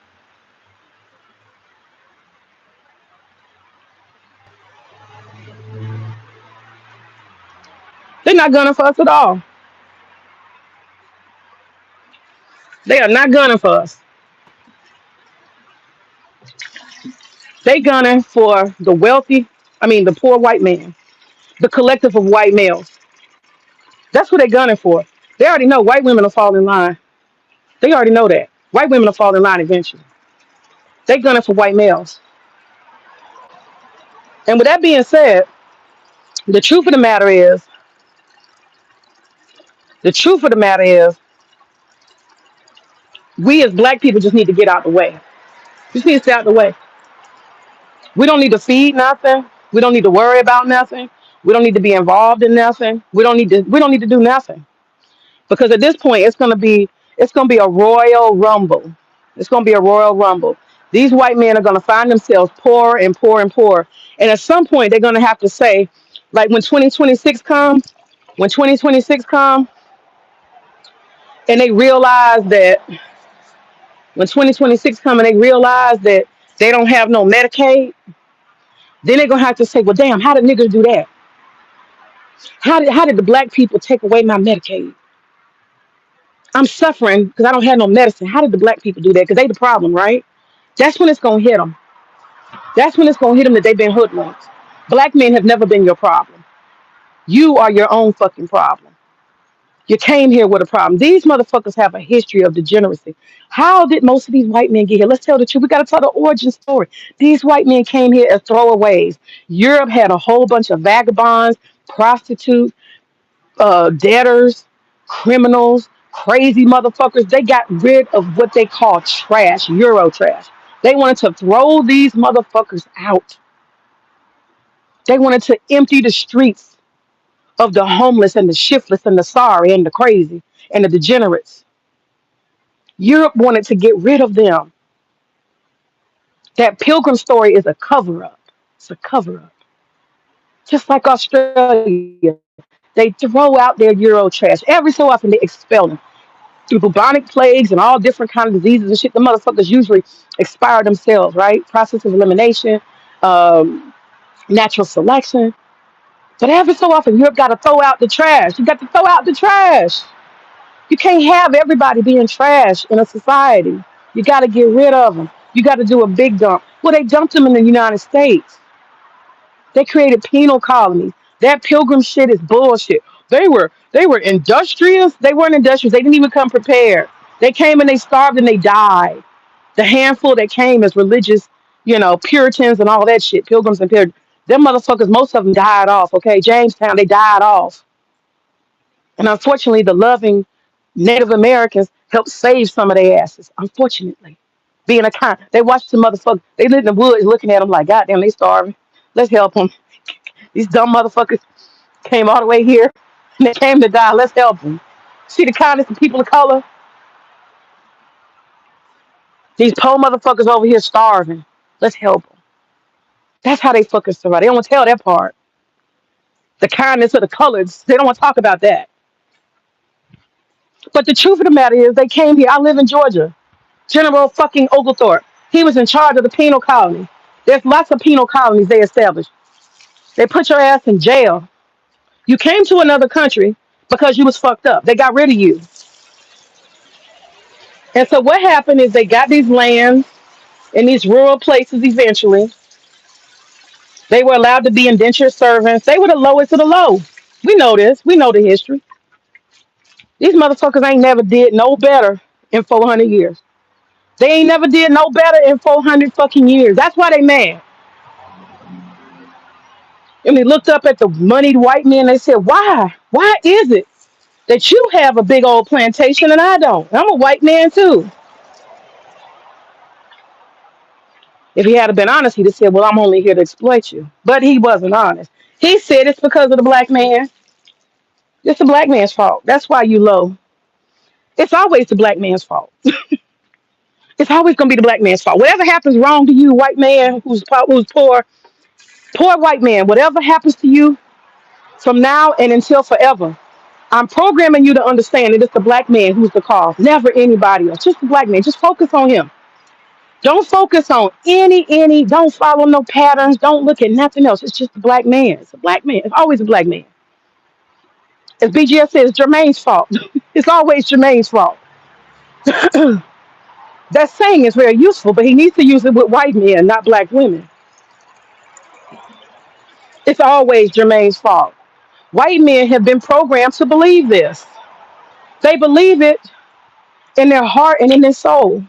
They're not gunning for us at all. They are not gunning for us. They gunning for the wealthy, the poor white man, the collective of white males. That's what they're gunning for. They already know white women will fall in line. They already know that. White women will fall in line eventually. They gunning for white males. And with that being said, the truth of the matter is, the truth of the matter is, we as black people just need to get out the way. We just need to stay out the way. We don't need to feed nothing. We don't need to worry about nothing. We don't need to be involved in nothing. We don't need to do nothing. Because at this point, it's gonna be It's gonna be a royal rumble. It's gonna be a royal rumble. These white men are gonna find themselves poor and poor and poor. And at some point they're gonna have to say, like when 2026 come and they realize that when 2026 come and they realize that they don't have no Medicaid, then they're gonna have to say, well damn, how did niggas do that? How did the black people take away my Medicaid? I'm suffering because I don't have no medicine. How did the black people do that? Because they the problem, right? That's when it's gonna hit them. That's when it's gonna hit them that they've been hoodwinked. Black men have never been your problem. You are your own fucking problem. You came here with a problem. These motherfuckers have a history of degeneracy. How did most of these white men get here? Let's tell the truth. We got to tell the origin story. These white men came here as throwaways. Europe had a whole bunch of vagabonds, prostitutes, debtors, criminals, crazy motherfuckers. They got rid of what they call trash, Euro trash. They wanted to throw these motherfuckers out. They wanted to empty the streets of the homeless and the shiftless and the sorry and the crazy and the degenerates. Europe wanted to get rid of them. That pilgrim story is a cover up. It's a cover up. Just like Australia, they throw out their Euro trash. Every so often they expel them through bubonic plagues and all different kind of diseases and shit. The motherfuckers usually expire themselves, right? Process of elimination, um, natural selection. But every so often, Europe got to throw out the trash. You got to throw out the trash. You can't have everybody being trash in a society. You got to get rid of them. You got to do a big dump. Well, they dumped them in the United States. They created penal colonies. That pilgrim shit is bullshit. They were industrious. They weren't industrious. They didn't even come prepared. They came and they starved and they died. The handful that came as religious, Puritans and all that shit, pilgrims and pilgrims. Them motherfuckers, most of them died off. Okay, Jamestown, they died off. And unfortunately, the loving Native Americans helped save some of their asses. Unfortunately, being a kind, they watched the motherfuckers. They lived in the woods, looking at them like, God damn, they starving. Let's help them. These dumb motherfuckers came all the way here and they came to die. Let's help them. See the kindness of people of color? These poor motherfuckers over here starving. Let's help them. That's how they fucking survive. They don't want to tell that part. The kindness of the colors. They don't want to talk about that. But the truth of the matter is, they came here. I live in Georgia. General fucking Oglethorpe. He was in charge of the penal colony. There's lots of penal colonies they established. They put your ass in jail. You came to another country because you was fucked up. They got rid of you. And so what happened is they got these lands in these rural places eventually. They were allowed to be indentured servants. They were the lowest of the low. We know this. We know the history. These motherfuckers ain't never did no better in 400 years. They ain't never did no better in 400 fucking years. That's why they mad. And they looked up at the moneyed white men. They said, why? Why is it that you have a big old plantation and I don't? I'm a white man too. If he had been honest, he'd have said, well, I'm only here to exploit you. But he wasn't honest. He said it's because of the black man. It's the black man's fault. That's why you low. It's always the black man's fault. It's always going to be the black man's fault. Whatever happens wrong to you, white man who's poor, poor white man, whatever happens to you from now and until forever, I'm programming you to understand that it's the black man who's the cause, never anybody else. Just the black man. Just focus on him. Don't focus on don't follow no patterns. Don't look at nothing else. It's just the black man. It's a black man. It's always a black man. As BGS says, Jermaine's fault. It's always Jermaine's fault. That saying is very useful, but he needs to use it with white men, not black women. It's always Jermaine's fault. White men have been programmed to believe this. They believe it in their heart and in their soul.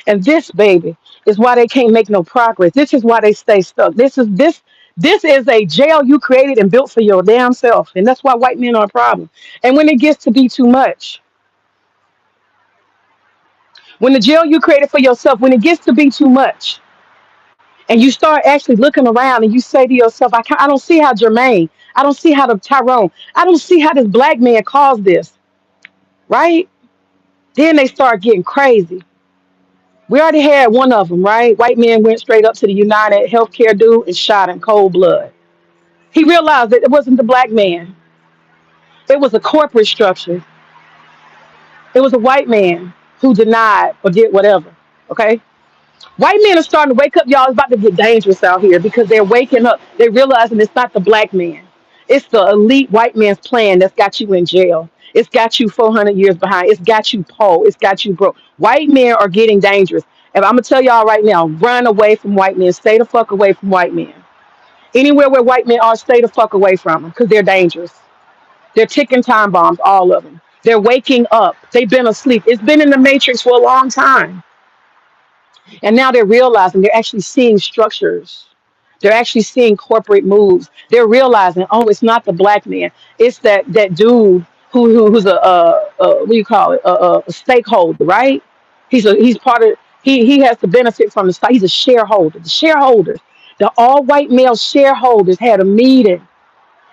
And this, baby, is why they can't make no progress. This is why they stay stuck. This is a jail you created and built for your damn self. And that's why white men are a problem. And when it gets to be too much, when the jail you created for yourself, when it gets to be too much, and you start actually looking around and you say to yourself, I don't see how Jermaine, I don't see how the Tyrone, I don't see how this black man caused this, right? Then they start getting crazy. We already had one of them, right? White man went straight up to the United Healthcare dude and shot in cold blood. He realized that it wasn't the black man. It was a corporate structure. It was a white man who denied or did whatever. Okay? White men are starting to wake up, y'all. It's about to get dangerous out here because they're waking up. They're realizing it's not the black man. It's the elite white man's plan that's got you in jail. It's got you 400 years behind. It's got you poor. It's got you broke. White men are getting dangerous. And I'm going to tell y'all right now, run away from white men. Stay the fuck away from white men. Anywhere where white men are, stay the fuck away from them because they're dangerous. They're ticking time bombs, all of them. They're waking up. They've been asleep. It's been in the matrix for a long time. And now they're realizing they're actually seeing structures. They're actually seeing corporate moves. They're realizing, oh, it's not the black man. It's that dude who's a what do you call it? A stakeholder, right? He's part of he has to benefit from the stock. He's a shareholder. The shareholders, the all white male shareholders had a meeting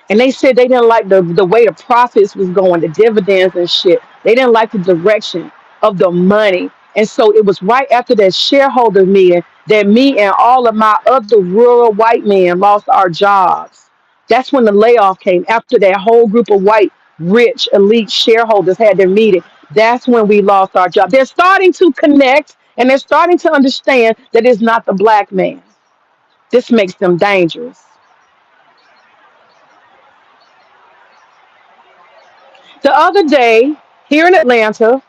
and they said they didn't like the way the profits was going, the dividends and shit. They didn't like the direction of the money. And so it was right after that shareholder meeting that me and all of my other rural white men lost our jobs. That's when the layoff came after that whole group of white, rich, elite shareholders had their meeting. That's when we lost our job. They're starting to connect and they're starting to understand that it's not the black man. This makes them dangerous. The other day, here in Atlanta,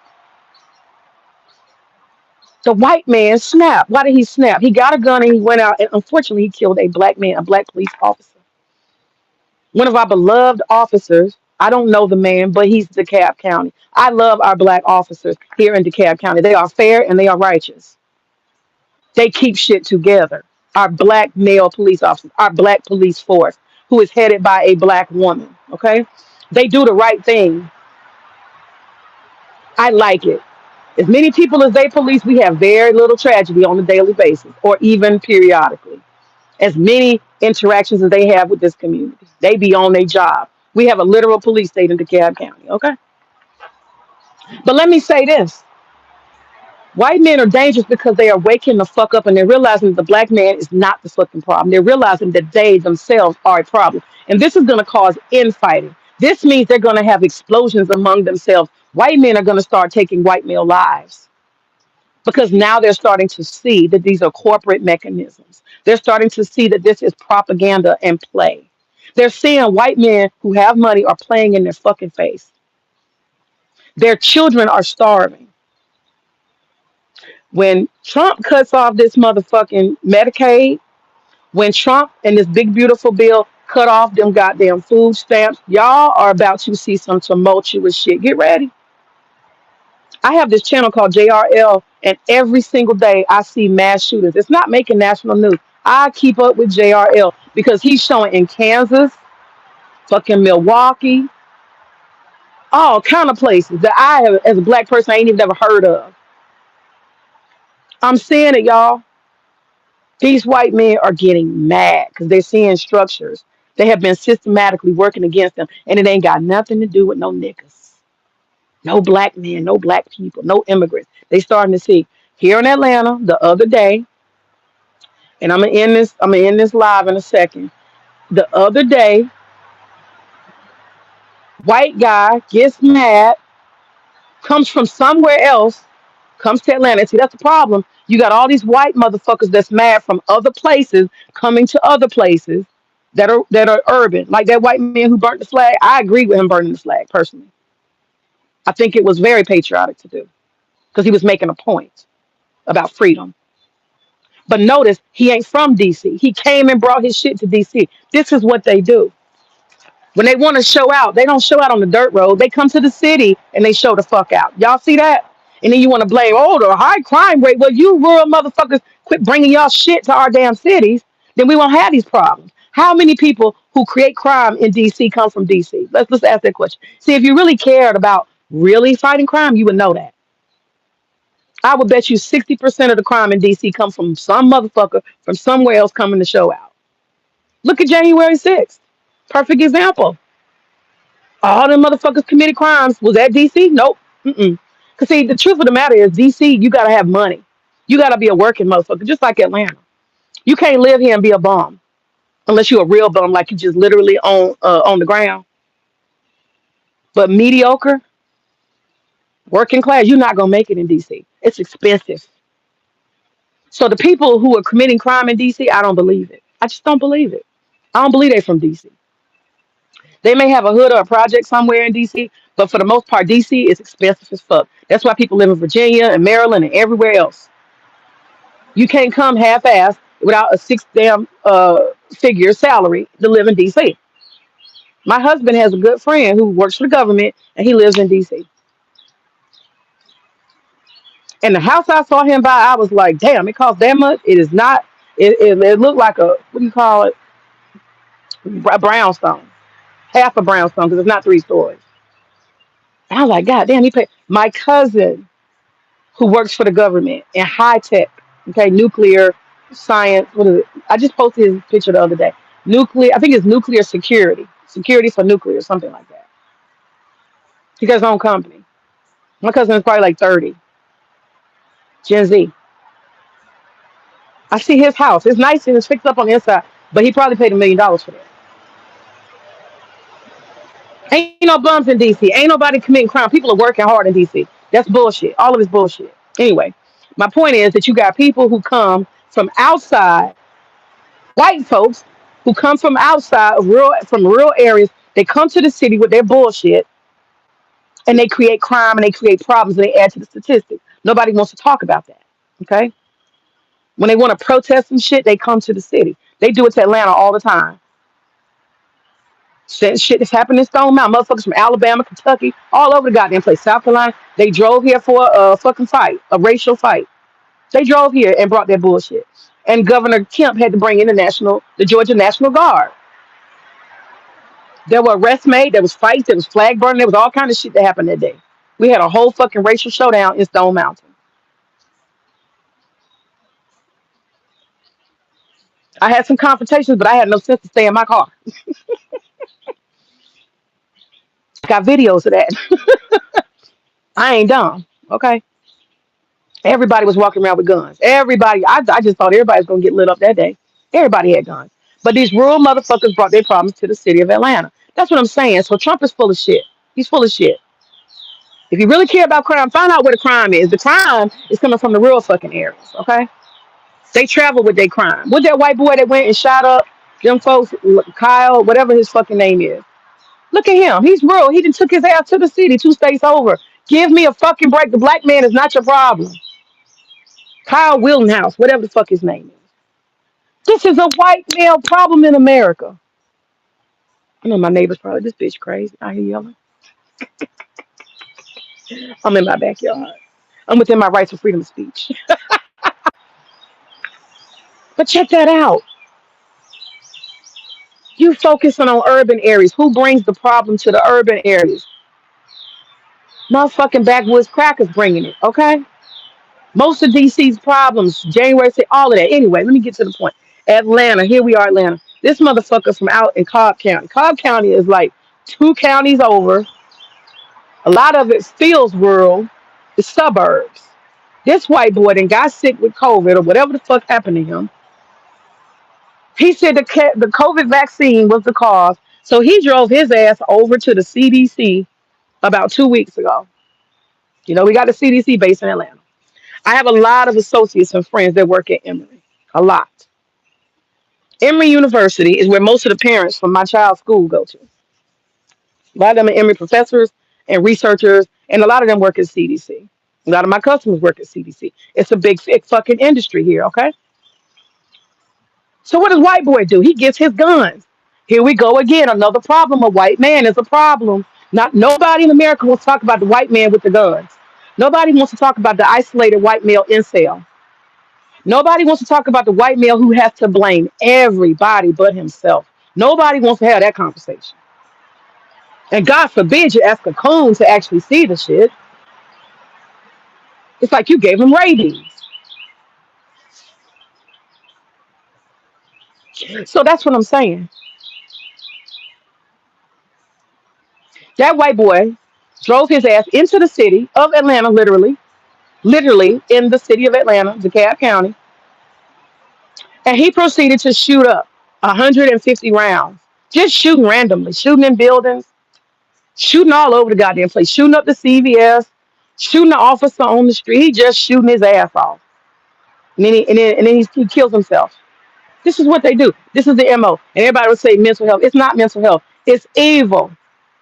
the white man snapped. Why did he snap? He got a gun and he went out and unfortunately he killed a black man, a black police officer. One of our beloved officers. I don't know the man, but he's DeKalb County. I love our black officers here in DeKalb County. They are fair and they are righteous. They keep shit together. Our black male police officers, our black police force, who is headed by a black woman. Okay? They do the right thing. I like it. As many people as they police, we have very little tragedy on a daily basis or even periodically. As many interactions as they have with this community, they be on their job. We have a literal police state in DeKalb County, okay? But let me say this. White men are dangerous because they are waking the fuck up and they're realizing that the black man is not the fucking problem. They're realizing that they themselves are a problem. And this is going to cause infighting. This means they're going to have explosions among themselves. White men are going to start taking white male lives because now they're starting to see that these are corporate mechanisms. They're starting to see that this is propaganda and play. They're seeing white men who have money are playing in their fucking face. Their children are starving. When Trump cuts off this motherfucking Medicaid, when Trump and this big beautiful bill cut off them goddamn food stamps, y'all are about to see some tumultuous shit. Get ready. I have this channel called JRL, and every single day I see mass shootings. It's not making national news. I keep up with JRL because he's showing in Kansas, fucking Milwaukee, all kind of places that I have, as a black person, I ain't even never heard of. I'm seeing it, y'all. These white men are getting mad because they're seeing structures. They have been systematically working against them, and it ain't got nothing to do with no niggas. No black men, no black people, no immigrants. They starting to see here in Atlanta the other day, and I'm gonna end this live in a second. The other day, white guy gets mad, comes from somewhere else, comes to Atlanta. See, that's the problem. You got all these white motherfuckers that's mad from other places coming to other places that are urban. Like that white man who burnt the flag. I agree with him burning the flag personally. I think it was very patriotic to do because he was making a point about freedom. But notice he ain't from DC. He came and brought his shit to DC. This is what they do. When they want to show out, they don't show out on the dirt road. They come to the city and they show the fuck out. Y'all see that? And then you want to blame, oh, the high crime rate. Well, you rural motherfuckers quit bringing y'all shit to our damn cities. Then we won't have these problems. How many people who create crime in DC come from DC? Let's ask that question. See, if you really cared about really fighting crime, you would know that. I would bet you 60% of the crime in DC comes from some motherfucker from somewhere else coming to show out. Look at January 6th. Perfect example. All them motherfuckers committed crimes. Was that DC? Nope. Mm-mm. Cause see, the truth of the matter is, DC, you gotta have money. You gotta be a working motherfucker, just like Atlanta. You can't live here and be a bum unless you're a real bum, like you just literally on the ground. But mediocre, working class, you're not gonna make it in DC. It's expensive. So the people who are committing crime in DC, I don't believe it. I just don't believe it. I don't believe they from DC. They may have a hood or a project somewhere in DC, but for the most part, DC is expensive as fuck. That's why people live in Virginia and Maryland and everywhere else. You can't come half-assed without a six damn figure salary to live in DC. My husband has a good friend who works for the government and he lives in DC. And the house I saw him buy, I was like, damn, it costs that much. It is not. It looked like a, what do you call it? A brownstone, half a brownstone, because it's not 3 stories. I was like, God damn, he paid. My cousin, who works for the government in high tech, okay, nuclear science. What is it? I just posted his picture the other day. Nuclear, I think it's nuclear security, security for nuclear, something like that. He got his own company. My cousin is probably like 30, Gen Z. I see his house. It's nice and it's fixed up on the inside, but he probably paid $1 million for that. Ain't no bums in DC. Ain't nobody committing crime. People are working hard in DC. That's bullshit. All of it's bullshit. Anyway, my point is that you got people who come from outside, white folks who come from outside of rural areas. They come to the city with their bullshit and they create crime and they create problems and they add to the statistics. Nobody wants to talk about that. Okay. When they want to protest and shit, they come to the city. They do it to Atlanta all the time. Shit that's happened in Stone Mountain. Motherfuckers from Alabama, Kentucky, all over the goddamn place. South Carolina. They drove here for a fucking fight, a racial fight. They drove here and brought their bullshit. And Governor Kemp had to bring in the Georgia National Guard. There were arrests made. There was fights. There was flag burning. There was all kind of shit that happened that day. We had a whole fucking racial showdown in Stone Mountain. I had some confrontations, but I had no sense to stay in my car. Got videos of that. I ain't dumb. Okay. Everybody was walking around with guns. Everybody. I just thought everybody was gonna get lit up that day. Everybody had guns. But these rural motherfuckers brought their problems to the city of Atlanta. That's what I'm saying. So Trump is full of shit. He's full of shit. If you really care about crime, find out where the crime is. The crime is coming from the real fucking areas. Okay. They travel with their crime. With that white boy that went and shot up them folks, Kyle, whatever his fucking name is. Look at him. He's real. He just took his ass to the city 2 states over. Give me a fucking break. The black man is not your problem. Kyle Wildenhouse, whatever the fuck his name is. This is a white male problem in America. I know my neighbor's probably this bitch crazy. I hear yelling. I'm in my backyard. I'm within my rights of freedom of speech. But check that out. You focusing on urban areas. Who brings the problem to the urban areas? Motherfucking backwoods crackers bringing it. Okay. Most of DC's problems, January, say all of that. Anyway, let me get to the point. Atlanta, here we are, Atlanta. This motherfucker from out in Cobb County. Cobb County is like 2 counties over. A lot of it feels rural, the suburbs. This white boy then got sick with COVID or whatever the fuck happened to him. He said the COVID vaccine was the cause. So he drove his ass over to the CDC about 2 weeks ago. You know, we got the CDC base in Atlanta. I have a lot of associates and friends that work at Emory. A lot. Emory University is where most of the parents from my child's school go to. A lot of them are Emory professors and researchers, and a lot of them work at CDC. A lot of my customers work at CDC. It's a big fucking industry here, okay? So what does white boy do? He gets his guns. Here we go again. Another problem. A white man is a problem. Not nobody in America wants to talk about the white man with the guns. Nobody wants to talk about the isolated white male incel. Nobody wants to talk about the white male who has to blame everybody but himself. Nobody wants to have that conversation. And God forbid you ask a coon to actually see the shit. It's like you gave him rabies. So that's what I'm saying. That white boy drove his ass into the city of Atlanta, literally in the city of Atlanta, DeKalb County, and he proceeded to shoot up 150 rounds, just shooting randomly, shooting in buildings, shooting all over the goddamn place, shooting up the CVS, shooting the officer on the street. He just shooting his ass off, and then he kills himself. This is what they do. This is the MO. And everybody would say mental health. It's not mental health. It's evil.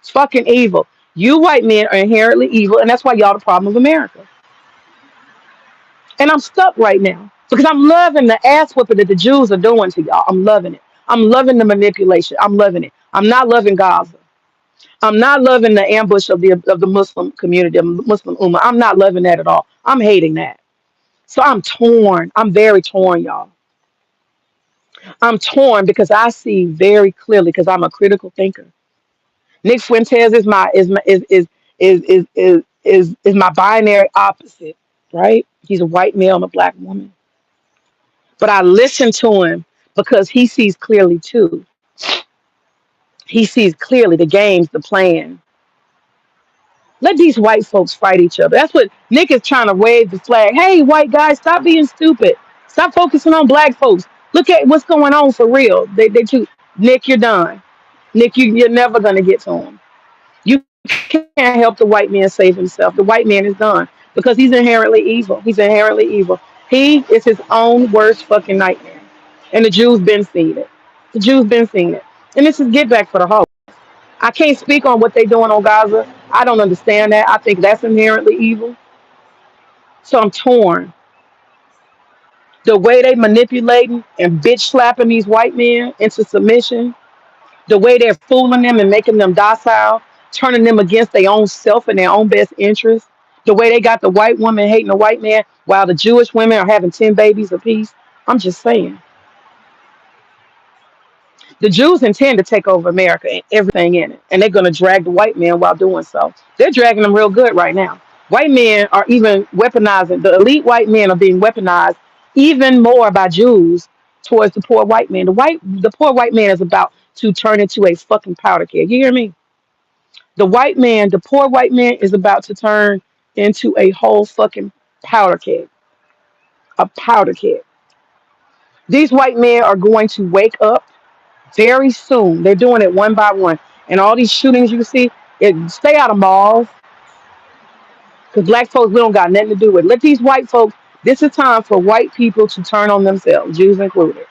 It's fucking evil. You white men are inherently evil, and that's why y'all the problem of America. And I'm stuck right now because I'm loving the ass whipping that the Jews are doing to y'all. I'm loving it. I'm loving the manipulation. I'm loving it. I'm not loving Gaza. I'm not loving the ambush of the Muslim community, the Muslim Ummah. I'm not loving that at all. I'm hating that. So I'm torn. I'm very torn, y'all. I'm torn because I see very clearly because I'm a critical thinker. Nick Fuentes is my binary opposite, right? He's a white male and a black woman. But I listen to him because he sees clearly too. He sees clearly the games, the plan. Let these white folks fight each other. That's what Nick is trying to wave the flag. Hey, white guys, stop being stupid. Stop focusing on black folks. Look at what's going on for real. They too. Nick, you're done. Nick, you're never gonna get to him. You can't help the white man save himself. The white man is done because he's inherently evil. He's inherently evil. He is his own worst fucking nightmare. And the Jews been seeing it. The Jews been seeing it. And this is get back for the whole. I can't speak on what they're doing on Gaza. I don't understand that. I think that's inherently evil. So I'm torn. The way they manipulating and bitch slapping these white men into submission, the way they're fooling them and making them docile, turning them against their own self and their own best interest, the way they got the white woman hating the white man while the Jewish women are having 10 babies apiece. I'm just saying. The Jews intend to take over America and everything in it, and they're going to drag the white men while doing so. They're dragging them real good right now. White men are even weaponizing, the elite white men are being weaponized even more by Jews towards the poor white man. The poor white man is about to turn into a fucking powder keg. You hear me? The poor white man is about to turn into a whole fucking powder keg. A powder keg. These white men are going to wake up very soon. They're doing it one by one. And all these shootings you see, stay out of malls because black folks, we don't got nothing to do with it. Let these white folks, this is time for white people to turn on themselves, Jews included.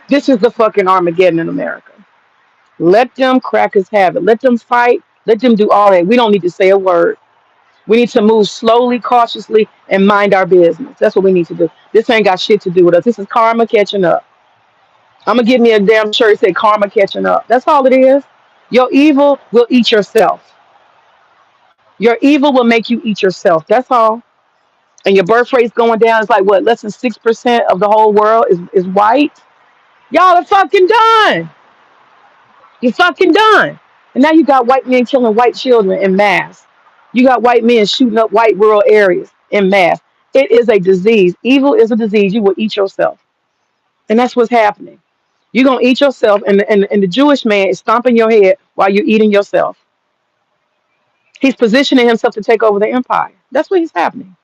This is the fucking Armageddon in America. Let them crackers have it. Let them fight. Let them do all that. We don't need to say a word. We need to move slowly, cautiously, and mind our business. That's what we need to do. This ain't got shit to do with us. This is karma catching up. I'm gonna give me a damn shirt that say karma catching up. That's all it is. Your evil will eat yourself. Your evil will make you eat yourself. That's all. And your birth rate's going down. It's like what, less than 6% of the whole world is white. Y'all are fucking done. You're fucking done. And now you got white men killing white children in mass. You got white men shooting up white rural areas in mass. It is a disease. Evil is a disease. You will eat yourself. And that's what's happening. You're gonna eat yourself, and the Jewish man is stomping your head while you're eating yourself. He's positioning himself to take over the empire. That's what he's happening.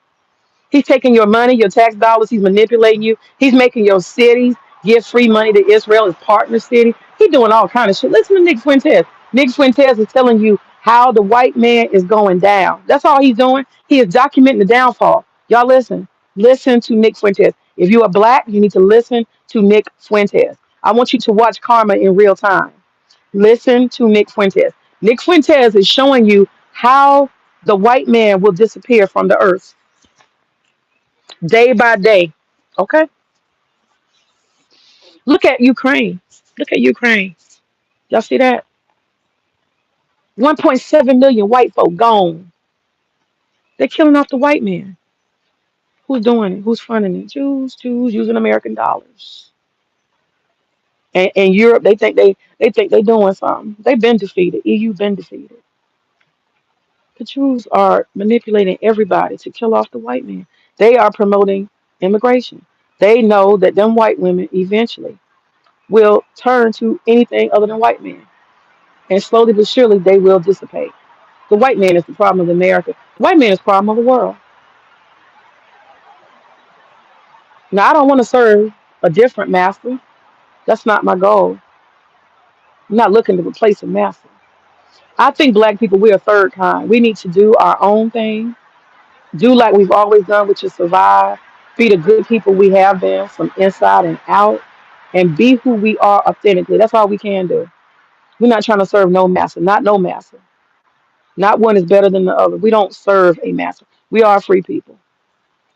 He's taking your money, your tax dollars. He's manipulating you. He's making your cities give free money to Israel as partner city. He's doing all kind of shit. Listen to Nick Fuentes. Nick Fuentes is telling you how the white man is going down. That's all he's doing. He is documenting the downfall. Y'all listen. Listen to Nick Fuentes. If you are black, you need to listen to Nick Fuentes. I want you to watch Karma in real time. Listen to Nick Fuentes. Nick Fuentes is showing you how the white man will disappear from the earth day by day. Okay? Look at Ukraine. Look at Ukraine. Y'all see that? 1.7 million white folk gone. They're killing off the white man. Who's doing it? Who's funding it? Jews using American dollars. And Europe, they think they doing something. They've been defeated. EU been defeated. The Jews are manipulating everybody to kill off the white man. They are promoting immigration. They know that them white women eventually will turn to anything other than white men. And slowly but surely they will dissipate. The white man is the problem of America. The white man is the problem of the world. Now I don't want to serve a different master. That's not my goal. I'm not looking to replace a master. I think black people, we're a third kind. We need to do our own thing, do like we've always done, which is survive, be the good people we have been from inside and out, and be who we are authentically. That's all we can do. We're not trying to serve no master, not no master. Not one is better than the other. We don't serve a master. We are free people.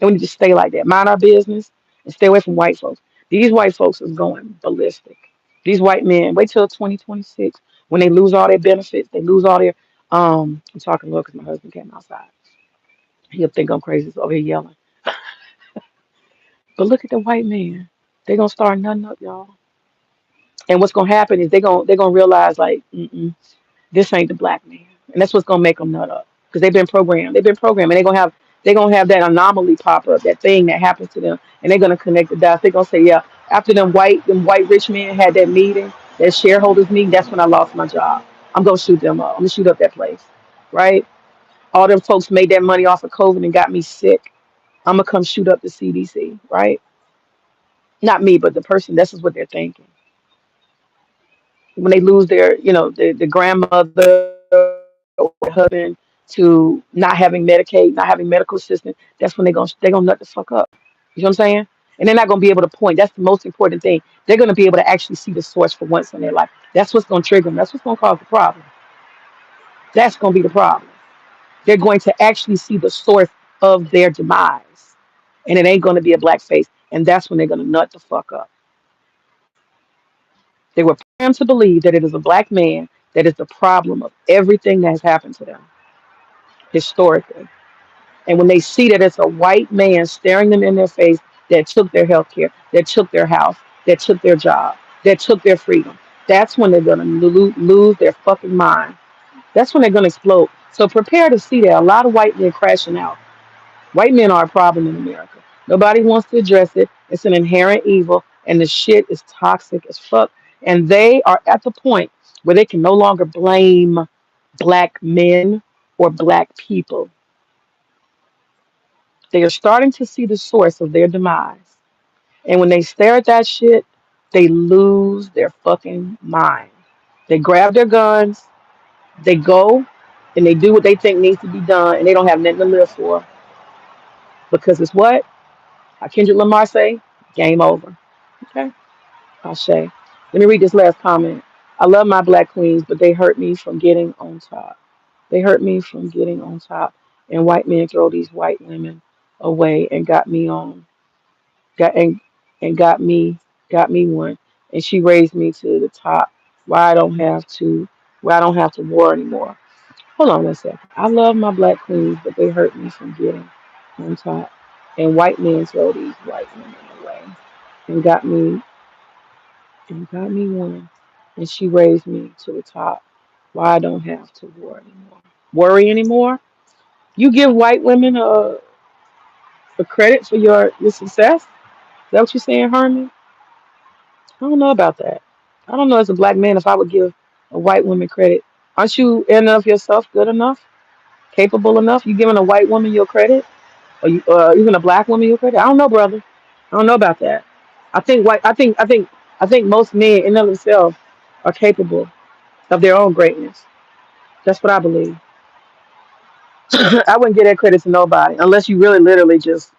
And we need to stay like that. Mind our business and stay away from white folks. These white folks is going ballistic. These white men, wait till 2026 when they lose all their benefits, they lose all their I'm talking low because my husband came outside. He'll think I'm crazy, so over here yelling. But look at the white man. They're gonna start nutting up, y'all. And what's gonna happen is they're gonna realize like, this ain't the black man, and that's what's gonna make them nut up because they've been programmed. They've been programmed, and they're gonna have that anomaly pop up, that thing that happens to them, and they're gonna connect the dots. They're gonna say, yeah, after them white rich men had that meeting, that shareholders meeting, that's when I lost my job. I'm gonna shoot them up. I'm gonna shoot up that place, right? All them folks made that money off of COVID and got me sick. I'm gonna come shoot up the CDC, right? Not me, but the person. This is what they're thinking when they lose their, the grandmother or husband to not having Medicaid, not having medical assistance. That's when they're gonna nut the fuck up. You know what I'm saying? And they're not gonna be able to point. That's the most important thing. They're gonna be able to actually see the source for once in their life. That's what's gonna trigger them. That's what's gonna cause the problem. That's gonna be the problem. They're going to actually see the source of their demise, and it ain't gonna be a black face. And that's when they're gonna nut the fuck up. They were programmed to believe that it is a black man that is the problem of everything that has happened to them historically. And when they see that it's a white man staring them in their face that took their health care, that took their house, that took their job, that took their freedom, that's when they're going to lose their fucking mind. That's when they're going to explode. So prepare to see that a lot of white men crashing out. White men are a problem in America. Nobody wants to address it. It's an inherent evil, and the shit is toxic as fuck. And they are at the point where they can no longer blame black men or black people. They are starting to see the source of their demise. And when they stare at that shit, they lose their fucking mind. They grab their guns, they go, and they do what they think needs to be done, and they don't have nothing to live for because it's what? How Kendrick Lamar say? Game over. Okay? Ashe. Let me read this last comment. I love my black queens, but they hurt me from getting on top. They hurt me from getting on top. And white men throw these white women away and got me on. Got and got me one. And she raised me to the top. Why I don't have to why I don't have to war anymore. Hold on one second. I love my black queens, but they hurt me from getting on top. And white men throw these white women away and got me one. And she raised me to the top. Why I don't have to worry anymore. You give white women a credit for your success? Is that what you're saying, Herman? I don't know about that. I don't know as a black man if I would give a white woman credit. Aren't you in of yourself good enough, capable enough? You giving a white woman your credit? Or even a black woman your credit? I don't know, brother. I don't know about that. I think white. I think most men in and of themselves are capable of their own greatness. That's what I believe. I wouldn't give that credit to nobody unless you really literally just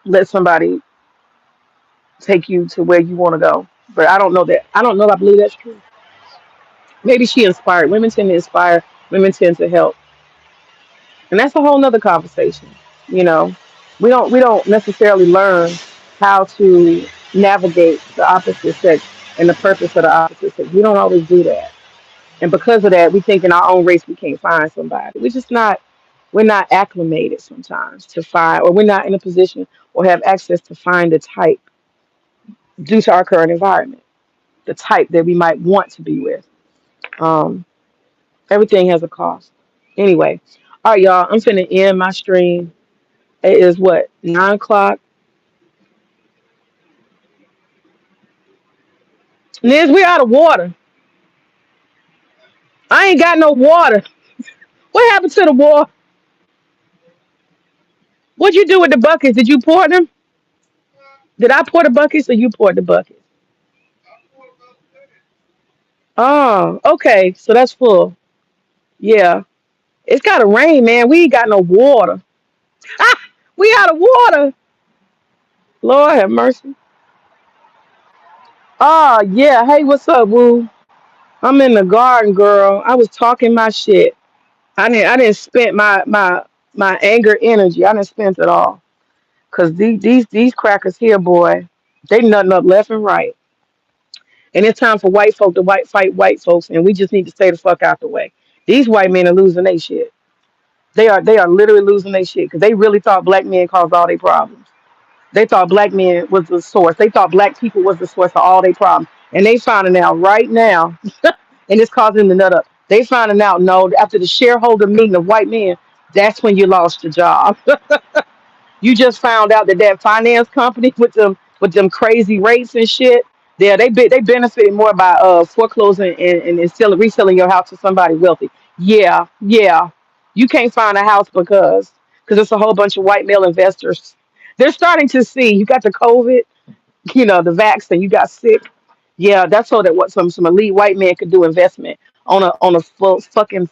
let somebody take you to where you want to go. But I don't know that. I don't know if I believe that's true. Maybe she inspired. Women tend to inspire. Women tend to help, and that's a whole nother conversation. You know, we don't necessarily learn how to navigate the opposite sex and the purpose of the opposite sex. We don't always do that, and because of that, we think in our own race we can't find somebody. We're just not. We're not acclimated sometimes to find, or we're not in a position or have access to find the type due to our current environment, the type that we might want to be with. Um, Everything has a cost. Anyway, all right, y'all. I'm finna end my stream. It is what 9 o'clock. Liz, we out of water. I ain't got no water. What happened to the war? What'd you do with the buckets? Did you pour them? Did I pour the buckets or you poured the buckets? Oh, okay. So that's full. Yeah. It's gotta rain, man. We ain't got no water. Ah, we out of water. Lord have mercy. Oh yeah. Hey, what's up, Woo? I'm in the garden, girl. I was talking my shit. I didn't spend my anger energy. I didn't spend it all. Cause these crackers here, boy, they nutting up left and right. And it's time for white folk to white fight white folks, and we just need to stay the fuck out the way. These white men are losing their shit. They are literally losing their shit because they really thought black men caused all their problems. They thought black men was the source. They thought black people was the source of all their problems. And they finding out right now, and it's causing them to nut up. They finding out no after the shareholder meeting of white men, that's when you lost your job. You just found out that that finance company with them crazy rates and shit. Yeah, they benefited more by foreclosing and selling reselling your house to somebody wealthy. Yeah, yeah. You can't find a house because it's a whole bunch of white male investors. They're starting to see you got the COVID, the vaccine, you got sick. Yeah, that's so that what some elite white man could do investment on a full fucking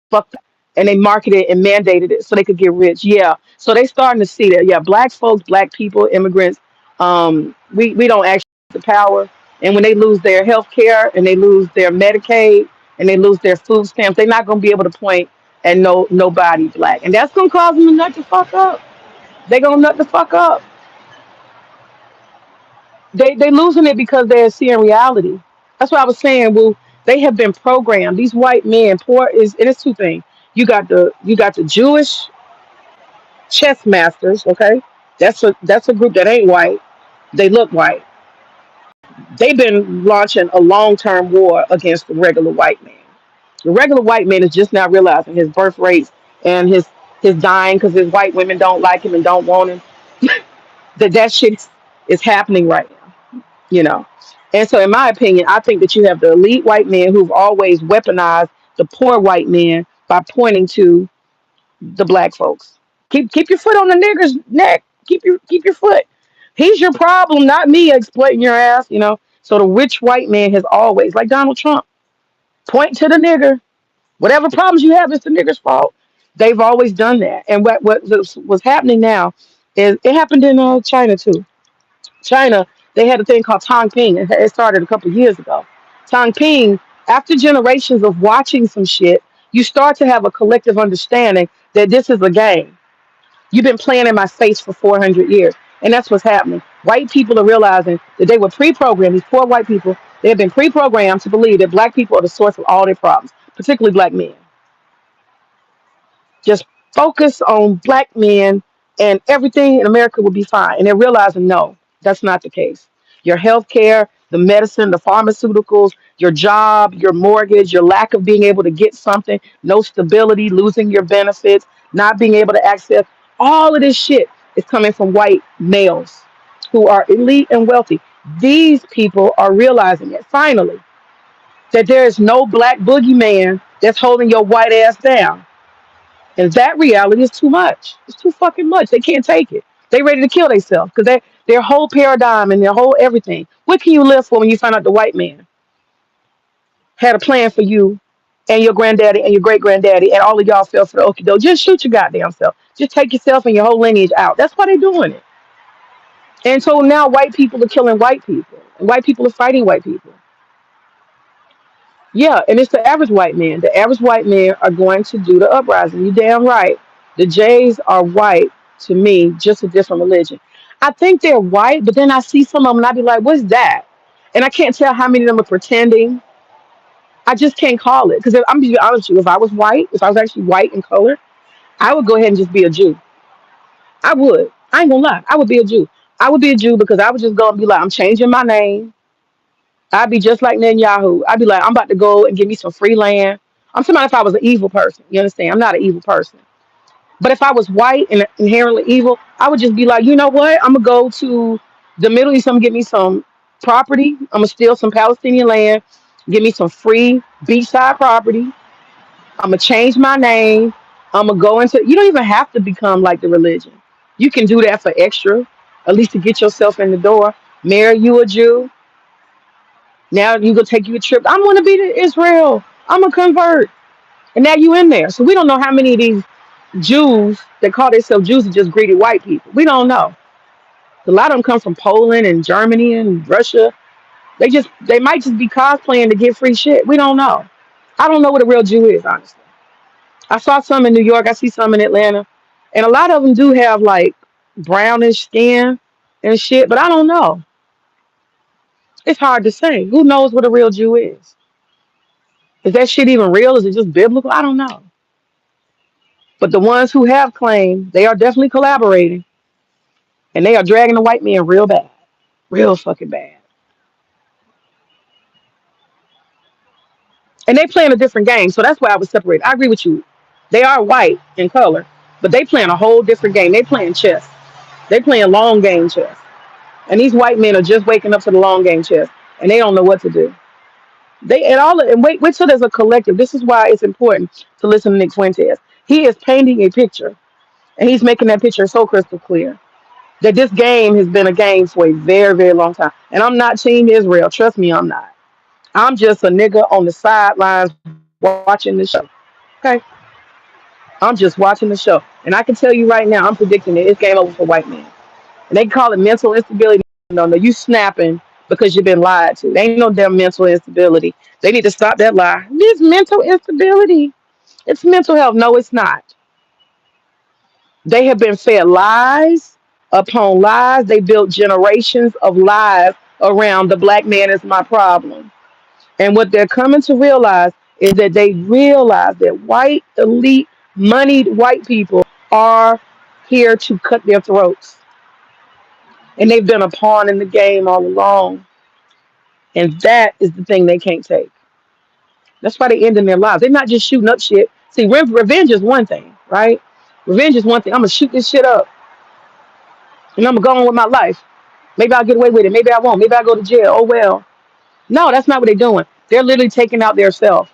fuck, and they marketed and mandated it so they could get rich. Yeah, so they starting to see that. Yeah, black folks, black people, immigrants, we don't actually have the power. And when they lose their health care and they lose their Medicaid and they lose their food stamps, they're not gonna be able to point at nobody black, and that's gonna cause them to nut the fuck up. They gonna nut the fuck up. They losing it because they're seeing reality. That's what I was saying. Well, they have been programmed. These white men, poor is, and it's two things. You got the Jewish chess masters. Okay, that's a group that ain't white. They look white. They've been launching a long term war against the regular white man. The regular white man is just now realizing his birth rates and his dying because his white women don't like him and don't want him. That shit is happening right now. you know. And so, in my opinion, I think that you have the elite white men who've always weaponized the poor white men by pointing to the black folks. Keep your foot on the nigger's neck. Keep your foot. He's your problem, not me exploiting your ass. So the rich white man has always, like Donald Trump, point to the nigger. Whatever problems you have, it's the nigger's fault. They've always done that. And what's happening now is it happened in China too. China, they had a thing called Tongping. It started a couple of years ago. Tongping, after generations of watching some shit, you start to have a collective understanding that this is a game. You've been playing in my face for 400 years. And that's what's happening. White people are realizing that they were pre-programmed, these poor white people, they have been pre-programmed to believe that black people are the source of all their problems, particularly black men. Just focus on black men and everything in America will be fine. And they're realizing no, that's not the case. Your health care, the medicine, the pharmaceuticals, your job, your mortgage, your lack of being able to get something, no stability, losing your benefits, not being able to access all of this shit is coming from white males who are elite and wealthy. These people are realizing it finally that there is no black boogeyman that's holding your white ass down, and that reality is too much. It's too fucking much. They can't take it. They ready to kill themselves because their whole paradigm and their whole everything. What can you live for when you find out the white man had a plan for you and your granddaddy and your great granddaddy and all of y'all fell for the okie doke? Just shoot your goddamn self. Just take yourself and your whole lineage out. That's why they're doing it. And so now white people are killing white people. And white people are fighting white people. Yeah, and it's the average white man. The average white men are going to do the uprising. You damn right. The Jays are white to me, just a different religion. I think they're white, but then I see some of them and I be like, what's that? And I can't tell how many of them are pretending. I just can't call it. Because I'm gonna be honest with you, if I was white, if I was actually white in color, I would go ahead and just be a Jew. I would. I ain't gonna lie. I would be a Jew. I would be a Jew because I would just go and be like, I'm changing my name. I'd be just like Netanyahu. I'd be like, I'm about to go and give me some free land. I'm talking about if I was an evil person. You understand? I'm not an evil person. But if I was white and inherently evil, I would just be like, you know what? I'm gonna go to the Middle East. I'm gonna get me some property. I'm gonna steal some Palestinian land. Give me some free beachside property. I'm gonna change my name. I'm gonna go into. You don't even have to become like the religion. You can do that for extra, at least to get yourself in the door. Marry you a Jew. Now you gonna take you a trip. I'm gonna be to Israel. I'm gonna convert, and now you in there. So we don't know how many of these Jews that call themselves Jews are just greedy white people. We don't know. A lot of them come from Poland and Germany and Russia. They might just be cosplaying to get free shit. We don't know. I don't know what a real Jew is, honestly. I saw some in New York. I see some in Atlanta, and a lot of them do have like brownish skin and shit. But I don't know. It's hard to say. Who knows what a real Jew is? Is that shit even real? Is it just biblical? I don't know. But the ones who have claimed, they are definitely collaborating, and they are dragging the white man real bad, real fucking bad. And they playing a different game, so that's why I was separated. I agree with you. They are white in color, but they playing a whole different game. They playing chess. They playing long game chess. And these white men are just waking up to the long game chess, and they don't know what to do. They and all and wait till there's a collective. This is why it's important to listen to Nick Fuentes. He is painting a picture, and he's making that picture so crystal clear that this game has been a game for a very, very long time. And I'm not Team Israel. Trust me, I'm not. I'm just a nigga on the sidelines watching the show. Okay, I'm just watching the show, and I can tell you right now, I'm predicting it. It's game over for white men. And they call it mental instability. No, no, you snapping because you've been lied to. There ain't no damn mental instability. They need to stop that lie. This mental instability. It's mental health. No, it's not. They have been fed lies upon lies. They built generations of lies around the black man is my problem. And what they're coming to realize is that they realize that white, elite, moneyed white people are here to cut their throats. And they've been a pawn in the game all along. And that is the thing they can't take. That's why they end in their lives. They're not just shooting up shit. See, revenge is one thing, right? Revenge is one thing. I'm going to shoot this shit up and I'm going to go on with my life. Maybe I'll get away with it. Maybe I won't. Maybe I'll go to jail. Oh, well. No, that's not what they're doing. They're literally taking out their self.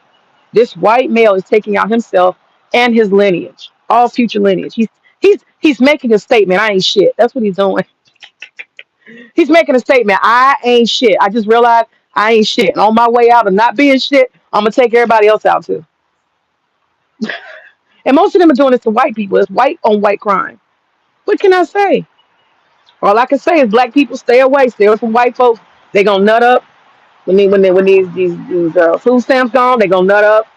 This white male is taking out himself and his lineage, all future lineage. He's making a statement. I ain't shit. That's what he's doing. He's making a statement. I ain't shit. I just realized I ain't shit. And on my way out of not being shit, I'm gonna take everybody else out too. And most of them are doing this to white people. It's white on white crime. What can I say? All I can say is black people stay away. Stay away from white folks. They gonna nut up when these food stamps gone. They gonna nut up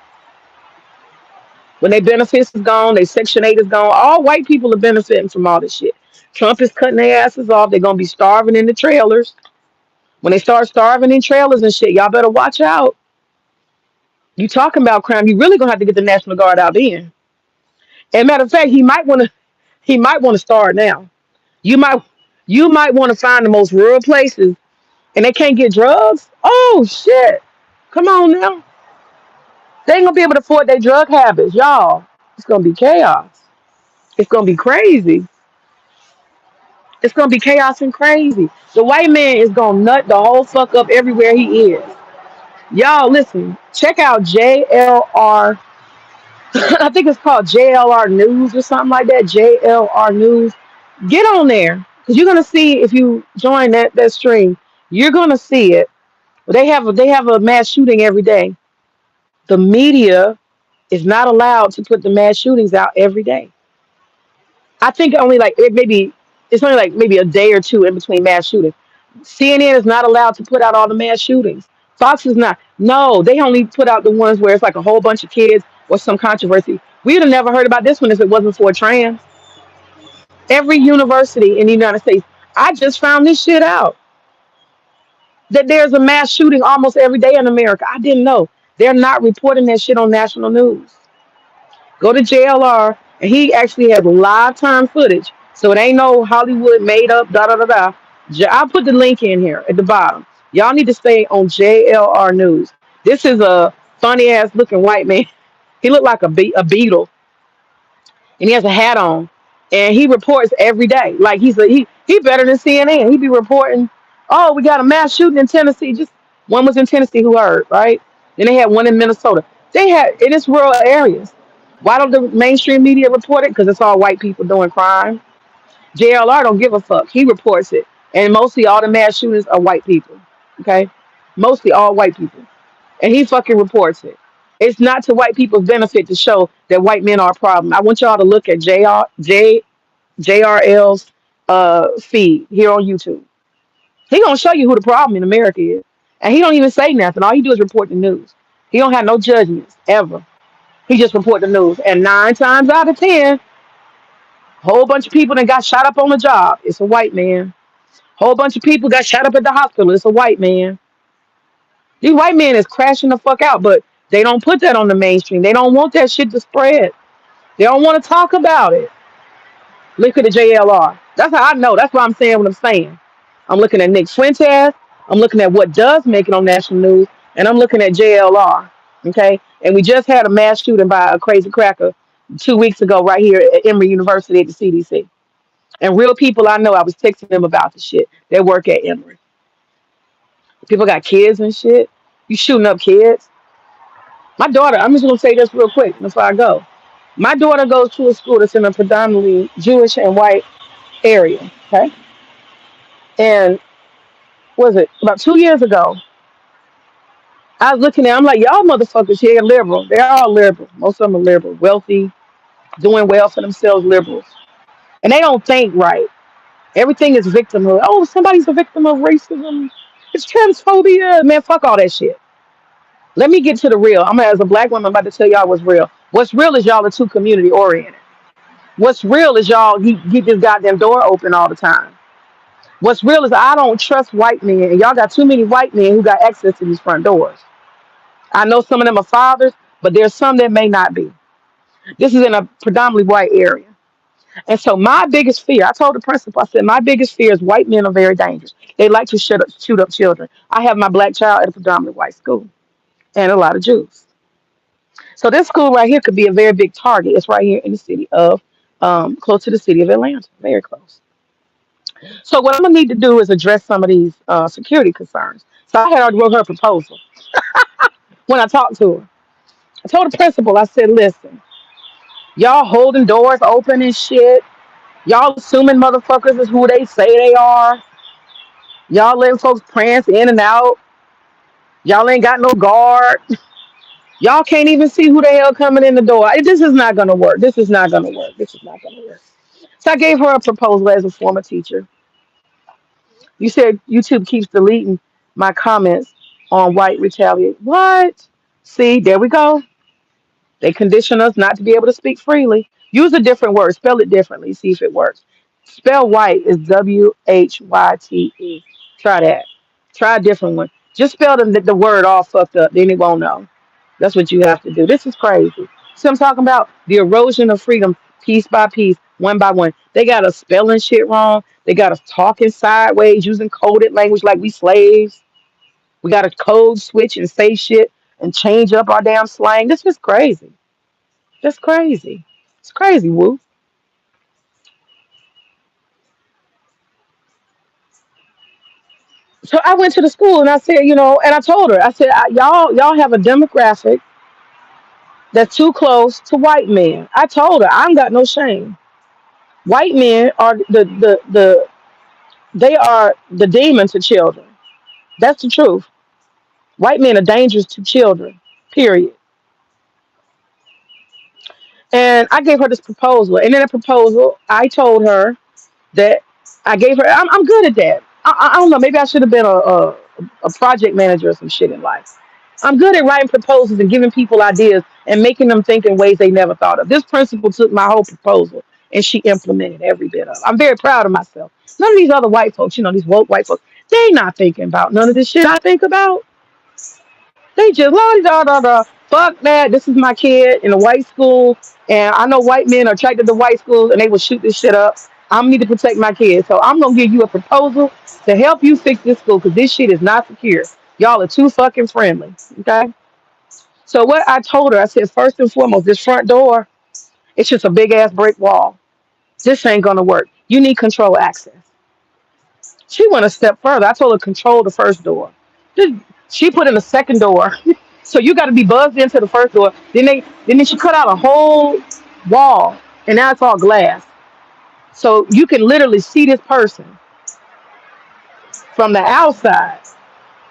when their benefits is gone. Their Section 8 is gone. All white people are benefiting from all this shit. Trump is cutting their asses off. They're gonna be starving in the trailers. When they start starving in trailers and shit, y'all better watch out. You talking about crime? You really gonna have to get the National Guard out then. And matter of fact, he might want to start now. You might you might want to find the most rural places, and they can't get drugs. Oh shit! Come on now, they ain't gonna be able to afford their drug habits, y'all. It's gonna be chaos. It's gonna be crazy. It's gonna be chaos and crazy. The white man is gonna nut the whole fuck up everywhere he is. Y'all listen, check out JLR. I think it's called JLR News or something like that. JLR News. Get on there because you're gonna see if you join that stream. You're gonna see it. They have a mass shooting every day. The media is not allowed to put the mass shootings out every day. I think only like it maybe it's only like maybe a day or two in between mass shootings. CNN is not allowed to put out all the mass shootings. Fox is not. No, they only put out the ones where it's like a whole bunch of kids or some controversy. We'd have never heard about this one if it wasn't for trans. Every university in the United States. I just found this shit out that there's a mass shooting almost every day in America. I didn't know. They're not reporting that shit on national news. Go to JLR, and he actually has live time footage. So it ain't no Hollywood made up, da da da da. I'll put the link in here at the bottom. Y'all need to stay on JLR News. This is a funny ass looking white man. He looked like a beetle, and he has a hat on, and he reports every day. Like he better than CNN. He be reporting. Oh, we got a mass shooting in Tennessee. Just one was in Tennessee who heard right. Then they had one in Minnesota. They had in its rural areas. Why don't the mainstream media report it? Because it's all white people doing crime. JLR don't give a fuck. He reports it, and mostly all the mass shooters are white people. Okay, mostly all white people, and he fucking reports it. It's not to white people's benefit to show that white men are a problem. I want y'all to look at JRL's feed here on YouTube. He gonna show you who the problem in America is, and he don't even say nothing. All he do is report the news. He don't have no judgments ever. He just report the news, and 9 times out of 10, whole bunch of people that got shot up on the job. It's a white man. Whole bunch of people got shot up at the hospital. It's a white man. These white men is crashing the fuck out, but they don't put that on the mainstream. They don't want that shit to spread. They don't want to talk about it. Look at the JLR. That's how I know. That's what I'm saying. What I'm saying. I'm looking at Nick Fuentes. I'm looking at what does make it on national news, and I'm looking at JLR. Okay, and we just had a mass shooting by a crazy cracker 2 weeks ago right here at Emory University at the CDC. And real people I know, I was texting them about the shit. They work at Emory. People got kids and shit. You shooting up kids. My daughter, I'm just gonna say this real quick before I go. My daughter goes to a school that's in a predominantly Jewish and white area. Okay. And was it about 2 years ago? I was looking at, I'm like, y'all motherfuckers here liberal. They're all liberal. Most of them are liberal, wealthy, doing well for themselves, liberals. And they don't think right. Everything is victimhood. Oh, somebody's a victim of racism. It's transphobia. Man, fuck all that shit. Let me get to the real. As a black woman, I'm about to tell y'all what's real. What's real is y'all are too community oriented. What's real is y'all keep this goddamn door open all the time. What's real is I don't trust white men, and y'all got too many white men who got access to these front doors. I know some of them are fathers, but there's some that may not be. This is in a predominantly white area. And so my biggest fear, I told the principal, I said, my biggest fear is white men are very dangerous. They like to shoot up children. I have my black child at a predominantly white school and a lot of Jews. So this school right here could be a very big target. It's right here in the city of, close to the city of Atlanta, very close. So what I'm gonna need to do is address some of these security concerns. So I had already wrote her a proposal when I talked to her. I told the principal, I said, listen, y'all holding doors open and shit. Y'all assuming motherfuckers is who they say they are. Y'all letting folks prance in and out. Y'all ain't got no guard. Y'all can't even see who the hell coming in the door. This is not gonna work. This is not gonna work. This is not gonna work. So I gave her a proposal as a former teacher. You said YouTube keeps deleting my comments on white retaliate. What? See, there we go. They condition us not to be able to speak freely. Use a different word. Spell it differently. See if it works. Spell white is WHYTE. Try that. Try a different one. Just spell the word all fucked up. Then it won't know. That's what you have to do. This is crazy. See what I'm talking about? The erosion of freedom, piece by piece, one by one. They got us spelling shit wrong. They got us talking sideways, using coded language like we slaves. We got to code switch and say shit and change up our damn slang. This is crazy. That's crazy. It's crazy, Woo. So I went to the school and I said, and I told her, I said, y'all have a demographic that's too close to white men. I told her, I ain't got no shame. White men are they are the demon to children. That's the truth. White men are dangerous to children. Period. And I gave her this proposal, and in a proposal, I told her that I gave her. I'm good at that. I don't know. Maybe I should have been a project manager or some shit in life. I'm good at writing proposals and giving people ideas and making them think in ways they never thought of. This principal took my whole proposal and she implemented every bit of it. I'm very proud of myself. None of these other white folks, these woke white folks, they not thinking about none of this shit I think about. They just la da da da. Fuck that. This is my kid in a white school, and I know white men are attracted to white schools, and they will shoot this shit up. I need to protect my kids, so I'm gonna give you a proposal to help you fix this school because this shit is not secure. Y'all are too fucking friendly. Okay. So what I told her, I said, first and foremost, this front door, it's just a big ass brick wall. This ain't gonna work. You need control access. She went a step further. I told her control the first door. She put in a second door So you got to be buzzed into the first door. Then she cut out a whole wall, and now it's all glass. So you can literally see this person from the outside.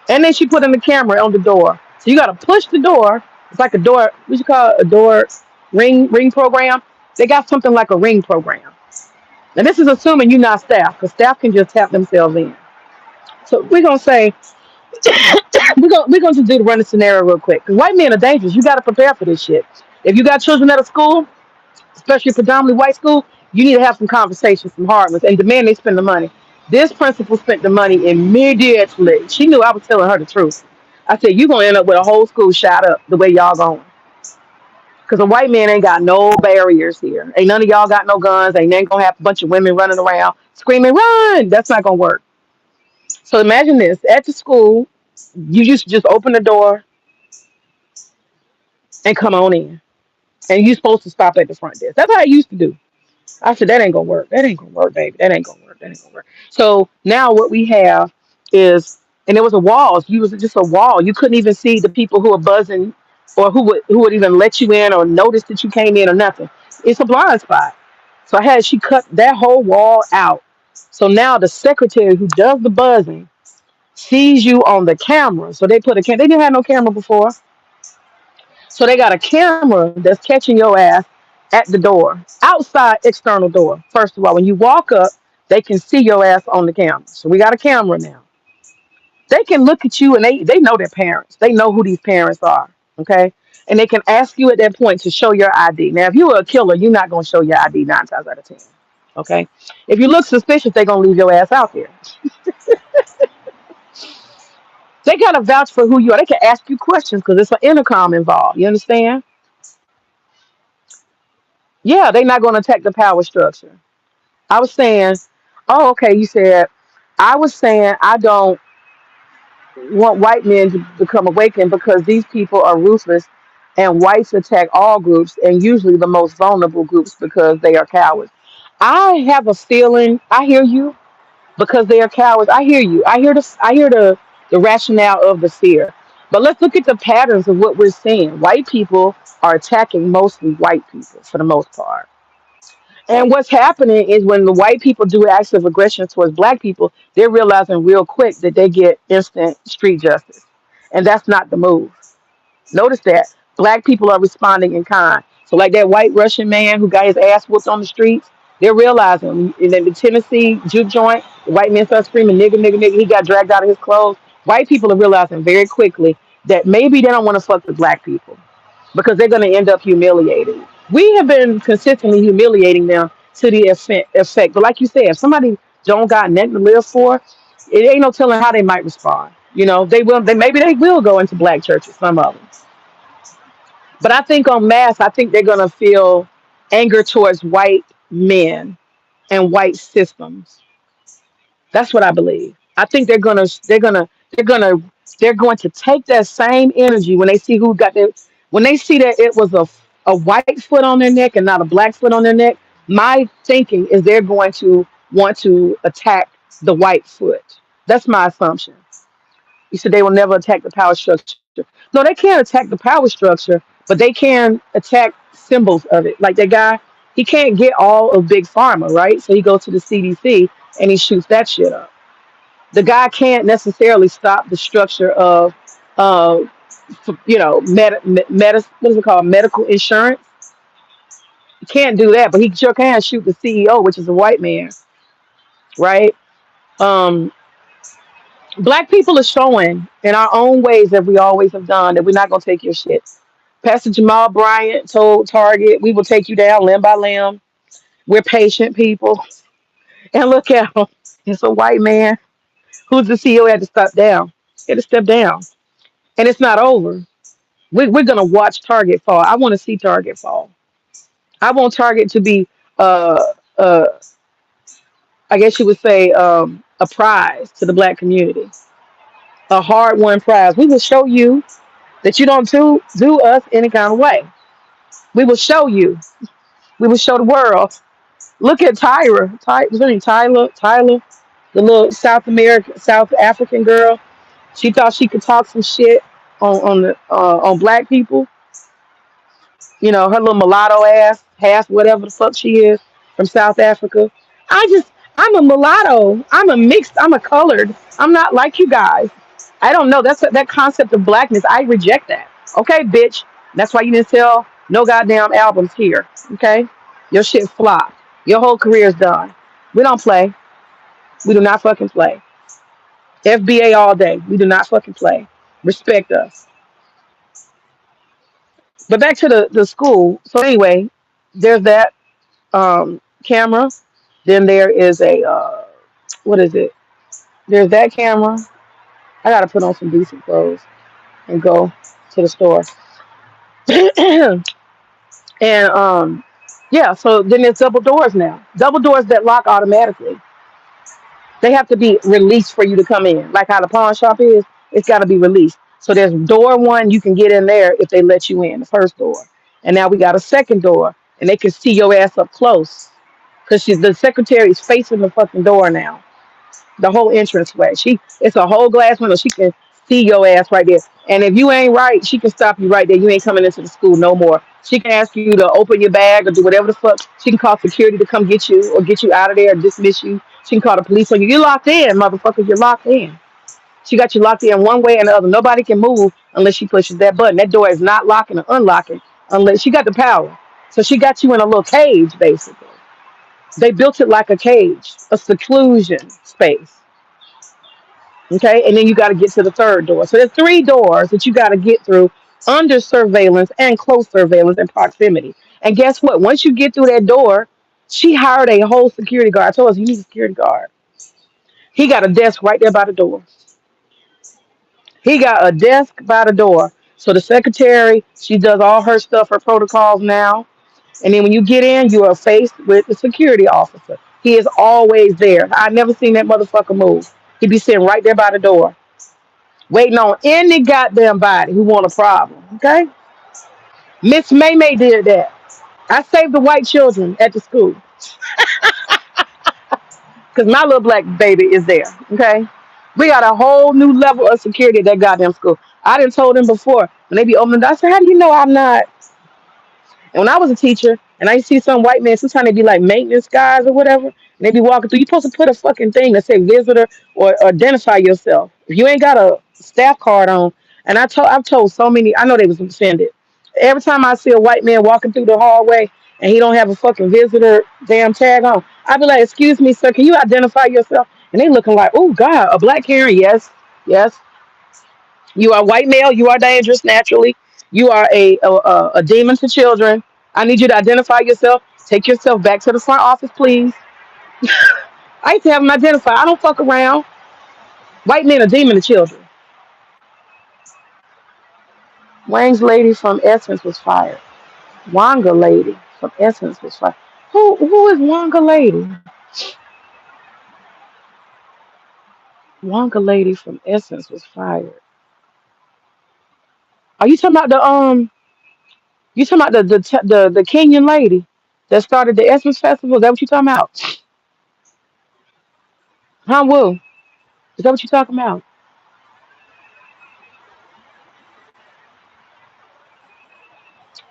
And then she put in the camera on the door. So you got to push the door. It's like a door. What you call it? A door ring program. They got something like a ring program. And this is assuming you're not staff, because staff can just tap themselves in. So we're gonna say we're gonna just do the running scenario real quick. Because white men are dangerous. You got to prepare for this shit. If you got children at a school, especially a predominantly white school, you need to have some conversations, some hard ones, and demand they spend the money. This principal spent the money immediately. She knew I was telling her the truth. I said, you're going to end up with a whole school shot up the way y'all going. Because a white man ain't got no barriers here. Ain't none of y'all got no guns. Ain't going to have a bunch of women running around screaming, run. That's not going to work. So imagine this. At the school, you used to just open the door and come on in. And you supposed to stop at the front desk. That's how I used to do. I said, that ain't gonna work. That ain't gonna work, baby. That ain't gonna work. That ain't gonna work. So now what we have is, and there was a wall. You was just a wall. You couldn't even see the people who were buzzing, or who would even let you in or notice that you came in or nothing. It's a blind spot. So she cut that whole wall out. So now the secretary who does the buzzing sees you on the camera. So they put a they didn't have no camera before. So they got a camera that's catching your ass at the door, outside external door. First of all, when you walk up, they can see your ass on the camera. So we got a camera now. They can look at you, and they know their parents. They know who these parents are. Okay. And they can ask you at that point to show your ID. Now, if you were a killer, you're not going to show your ID 9 times out of 10. Okay. If you look suspicious, they're going to leave your ass out there. They got to vouch for who you are. They can ask you questions because it's an intercom involved. You understand? Yeah, they're not going to attack the power structure. I was saying, oh, okay, you said, I was saying I don't want white men to become awakened because these people are ruthless and whites attack all groups and usually the most vulnerable groups because they are cowards. I have a feeling, I hear you, because they are cowards. I hear you. I hear the rationale of the fear. But let's look at the patterns of what we're seeing. White people are attacking mostly white people for the most part. And what's happening is when the white people do acts of aggression towards black people, they're realizing real quick that they get instant street justice. And that's not the move. Notice that black people are responding in kind. So, like that white Russian man who got his ass whooped on the streets, they're realizing in the Tennessee juke joint, the white man starts screaming, nigga, nigga, nigga. He got dragged out of his clothes. White people are realizing very quickly that maybe they don't want to fuck with black people because they're going to end up humiliated. We have been consistently humiliating them to the effect. But like you said, if somebody don't got nothing to live for, it ain't no telling how they might respond. You know, they will. They maybe they will go into black churches. Some of them, but I think on mass, I think they're gonna feel anger towards white men and white systems. That's what I believe. I think they're going to take that same energy when they see who got their when they see that it was a white foot on their neck and not a black foot on their neck. My thinking is they're going to want to attack the white foot. That's my assumption. You said they will never attack the power structure. No, they can't attack the power structure, but they can attack symbols of it. Like that guy, he can't get all of Big Pharma, right? So he goes to the CDC and he shoots that shit up. The guy can't necessarily stop the structure of, uh, what is it called? Medical insurance. He can't do that, but he sure can shoot the CEO, which is a white man, right? Um, Black people are showing in our own ways that we always have done that we're not gonna take your shit. Pastor Jamal Bryant told Target, "We will take you down limb by limb. We're patient people." And look at him. It's a white man who's the CEO had to step down. He had to step down, and it's not over. We're gonna watch Target fall. I want to see Target fall. I want Target to be, uh, uh, I guess you would say, a prize to the black community, a hard-won prize. We will show you that you don't do us any kind of way. We will show you. We will show the world. Look at Tyra. Was her name Tyler? Tyler, the little South African girl. She thought she could talk some shit. on black people. Her little mulatto ass, half whatever the fuck she is from South Africa. I'm a mulatto. I'm a mixed. I'm a colored. I'm not like you guys. I don't know. That concept of blackness. I reject that. Okay, bitch. That's why you didn't sell no goddamn albums here. Okay, your shit flop. Your whole career is done. We don't play. We do not fucking play. FBA all day. We do not fucking play. Respect us. But back to the school. So anyway, there's that camera. Then there is a what is it? There's that camera. I gotta put on some decent clothes and go to the store. And yeah, so then there's double doors now. Double doors that lock automatically. They have to be released for you to come in. Like how the pawn shop is, it's gotta be released. So there's door one, you can get in there if they let you in, the first door. And now we got a second door and they can see your ass up close. Cause she's the secretary is facing the fucking door now. The whole entrance way. It's a whole glass window. She can see your ass right there. And if you ain't right, she can stop you right there. You ain't coming into the school no more. She can ask you to open your bag or do whatever the fuck. She can call security to come get you or get you out of there or dismiss you. She can call the police on you. You're locked in, motherfucker. You're locked in. She got you locked in one way and the other. Nobody can move unless she pushes that button. That door is not locking or unlocking unless she got the power. So she got you in a little cage, basically. They built it like a cage, a seclusion space. Okay, and then you got to get to the third door. So there's three doors that you got to get through under surveillance and close surveillance and proximity. And guess what? Once you get through that door, she hired a whole security guard. I told us you need a security guard. He got a desk right there by the door. He got a desk by the door. So the secretary, she does all her stuff, her protocols now. And then when you get in, you are faced with the security officer. He is always there. I never seen that motherfucker move. He be sitting right there by the door, waiting on any goddamn body who want a problem. Okay? Miss May May did that. I saved the white children at the school because my little black baby is there. Okay? We got a whole new level of security at that goddamn school. I didn't told them before when they be opening the door. I said, "How do you know I'm not?" And when I was a teacher, and I used to see some white men, sometimes they be like maintenance guys or whatever, and they be walking through. You supposed to put a fucking thing that say visitor or identify yourself. If you ain't got a staff card on, and I've told so many, I know they was offended. Every time I see a white man walking through the hallway and he don't have a fucking visitor damn tag on, I be like, "Excuse me, sir, can you identify yourself?" And they looking like, "Oh God, a black Karen?" Yes, yes. You are white male. You are dangerous naturally. You are a demon to children. I need you to identify yourself. Take yourself back to the front office, please. I used to have them identify. I don't fuck around. White men are demon to children. Wang's lady from Essence was fired. Wanga lady from Essence was fired. Who is Wanga lady? Wanga lady from Essence was fired. Are you talking about the? You talking about the Kenyan lady that started the Essence Festival? Is that what you talking about? Huh, Woo? Is that what you talking about?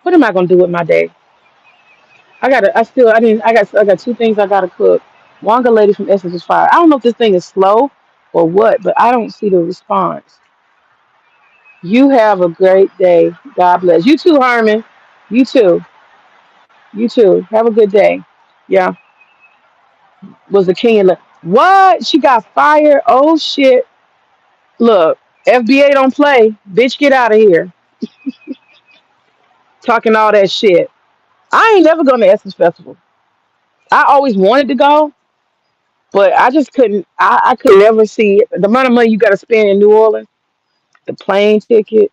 What am I gonna do with my day? I got two things I gotta cook. Wanga lady from Essence is fire. I don't know if this thing is slow or what, but I don't see the response. You have a great day. God bless. You too, Harmon. You too. You too. Have a good day. Yeah. Was the king in the what? She got fired. Oh shit. Look, FBA don't play. Bitch, get out of here. Talking all that shit. I ain't never going to Essence Festival. I always wanted to go, but I just couldn't. I could never see it. The amount of money you got to spend in New Orleans, the plane ticket,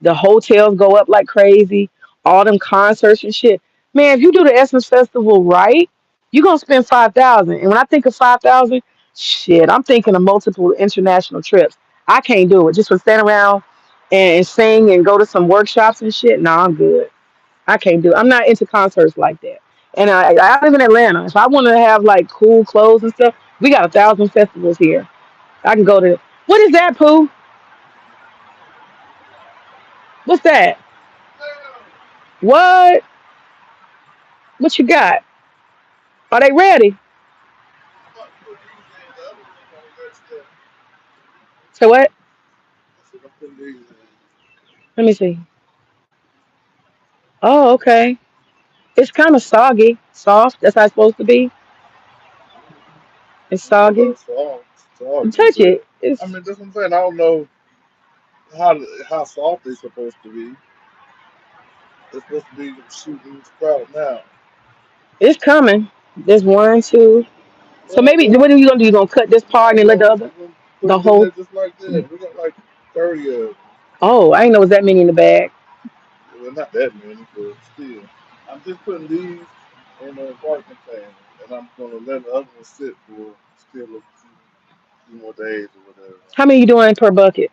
the hotels go up like crazy, all them concerts and shit. Man, if you do the Essence Festival right, you're gonna spend 5,000. And when I think of 5,000, shit, I'm thinking of multiple international trips. I can't do it just for stand around and sing and go to some workshops and shit. No, I'm good. I can't do it. I'm not into concerts like that. And I live in Atlanta. If I want to have like cool clothes and stuff, we got 1,000 festivals here. I can go to. What is that, Pooh? What's that? What? What you got? Are they ready? I'm about to put these in. The other one ain't gonna let yet. So what? I said I'm putting these in. Let me see. Oh, okay. It's kind of soggy, soft. That's how it's supposed to be. It's I don't know soggy. about soft. Touch it. I It's mean, that's what I'm saying. I don't know how soft they're supposed to be. They're supposed to be shooting sprout now. it's coming. There's one, two. So maybe Well, what are you gonna do? You gonna cut this I part don't and let know. the I'm other, just gonna put the it in whole. there just like that. We got like 30 of them. Oh, I didn't know it was that many in the bag. Well, not that many, but still. I'm just putting these in a white container, and I'm gonna let the other one sit for still a few more days or whatever. How many you doing per bucket?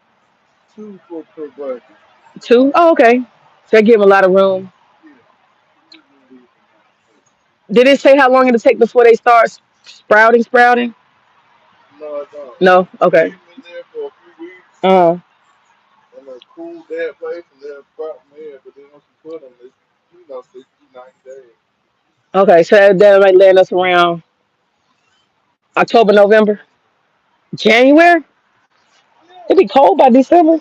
Two for per bucket. Two. Oh, okay. So that give them a lot of room. Yeah, we're gonna leave them like that. Did it say how long it'll take before they start sprouting? Sprouting? No, I don't. No. You Okay. leave them in there for a few weeks Uh. in a cool, damp place, and they'll sprout from there. But then once you put them, it's 60, 90 days. Okay. So that might land us around October, November, January. Yeah, It'd be cold by December.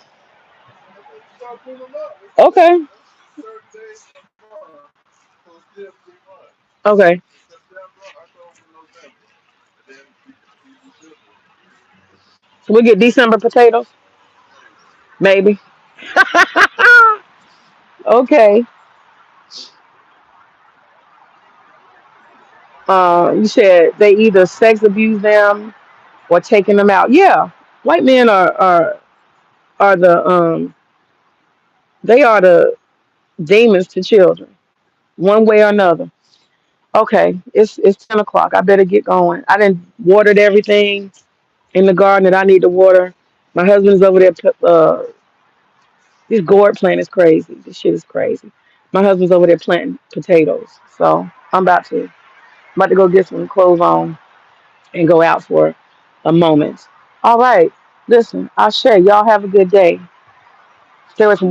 that's when you start pulling them up. Okay. It's 30 days in a month, so it's still 3 months. Okay. September, October, November, and then December. So we get December potatoes, Maybe. maybe. Okay. You said they either sex abuse them or taking them out. Yeah, white men are the they are the demons to children, one way or another. Okay, it's 10 o'clock. I better get going. I didn't watered everything in the garden that I need to water. My husband's over there. This gourd plant is crazy. This shit is crazy. My husband's over there planting potatoes. So I'm about to go get some clothes on and go out for a moment. All right. Listen, I'll share. Y'all have a good day. Stay away from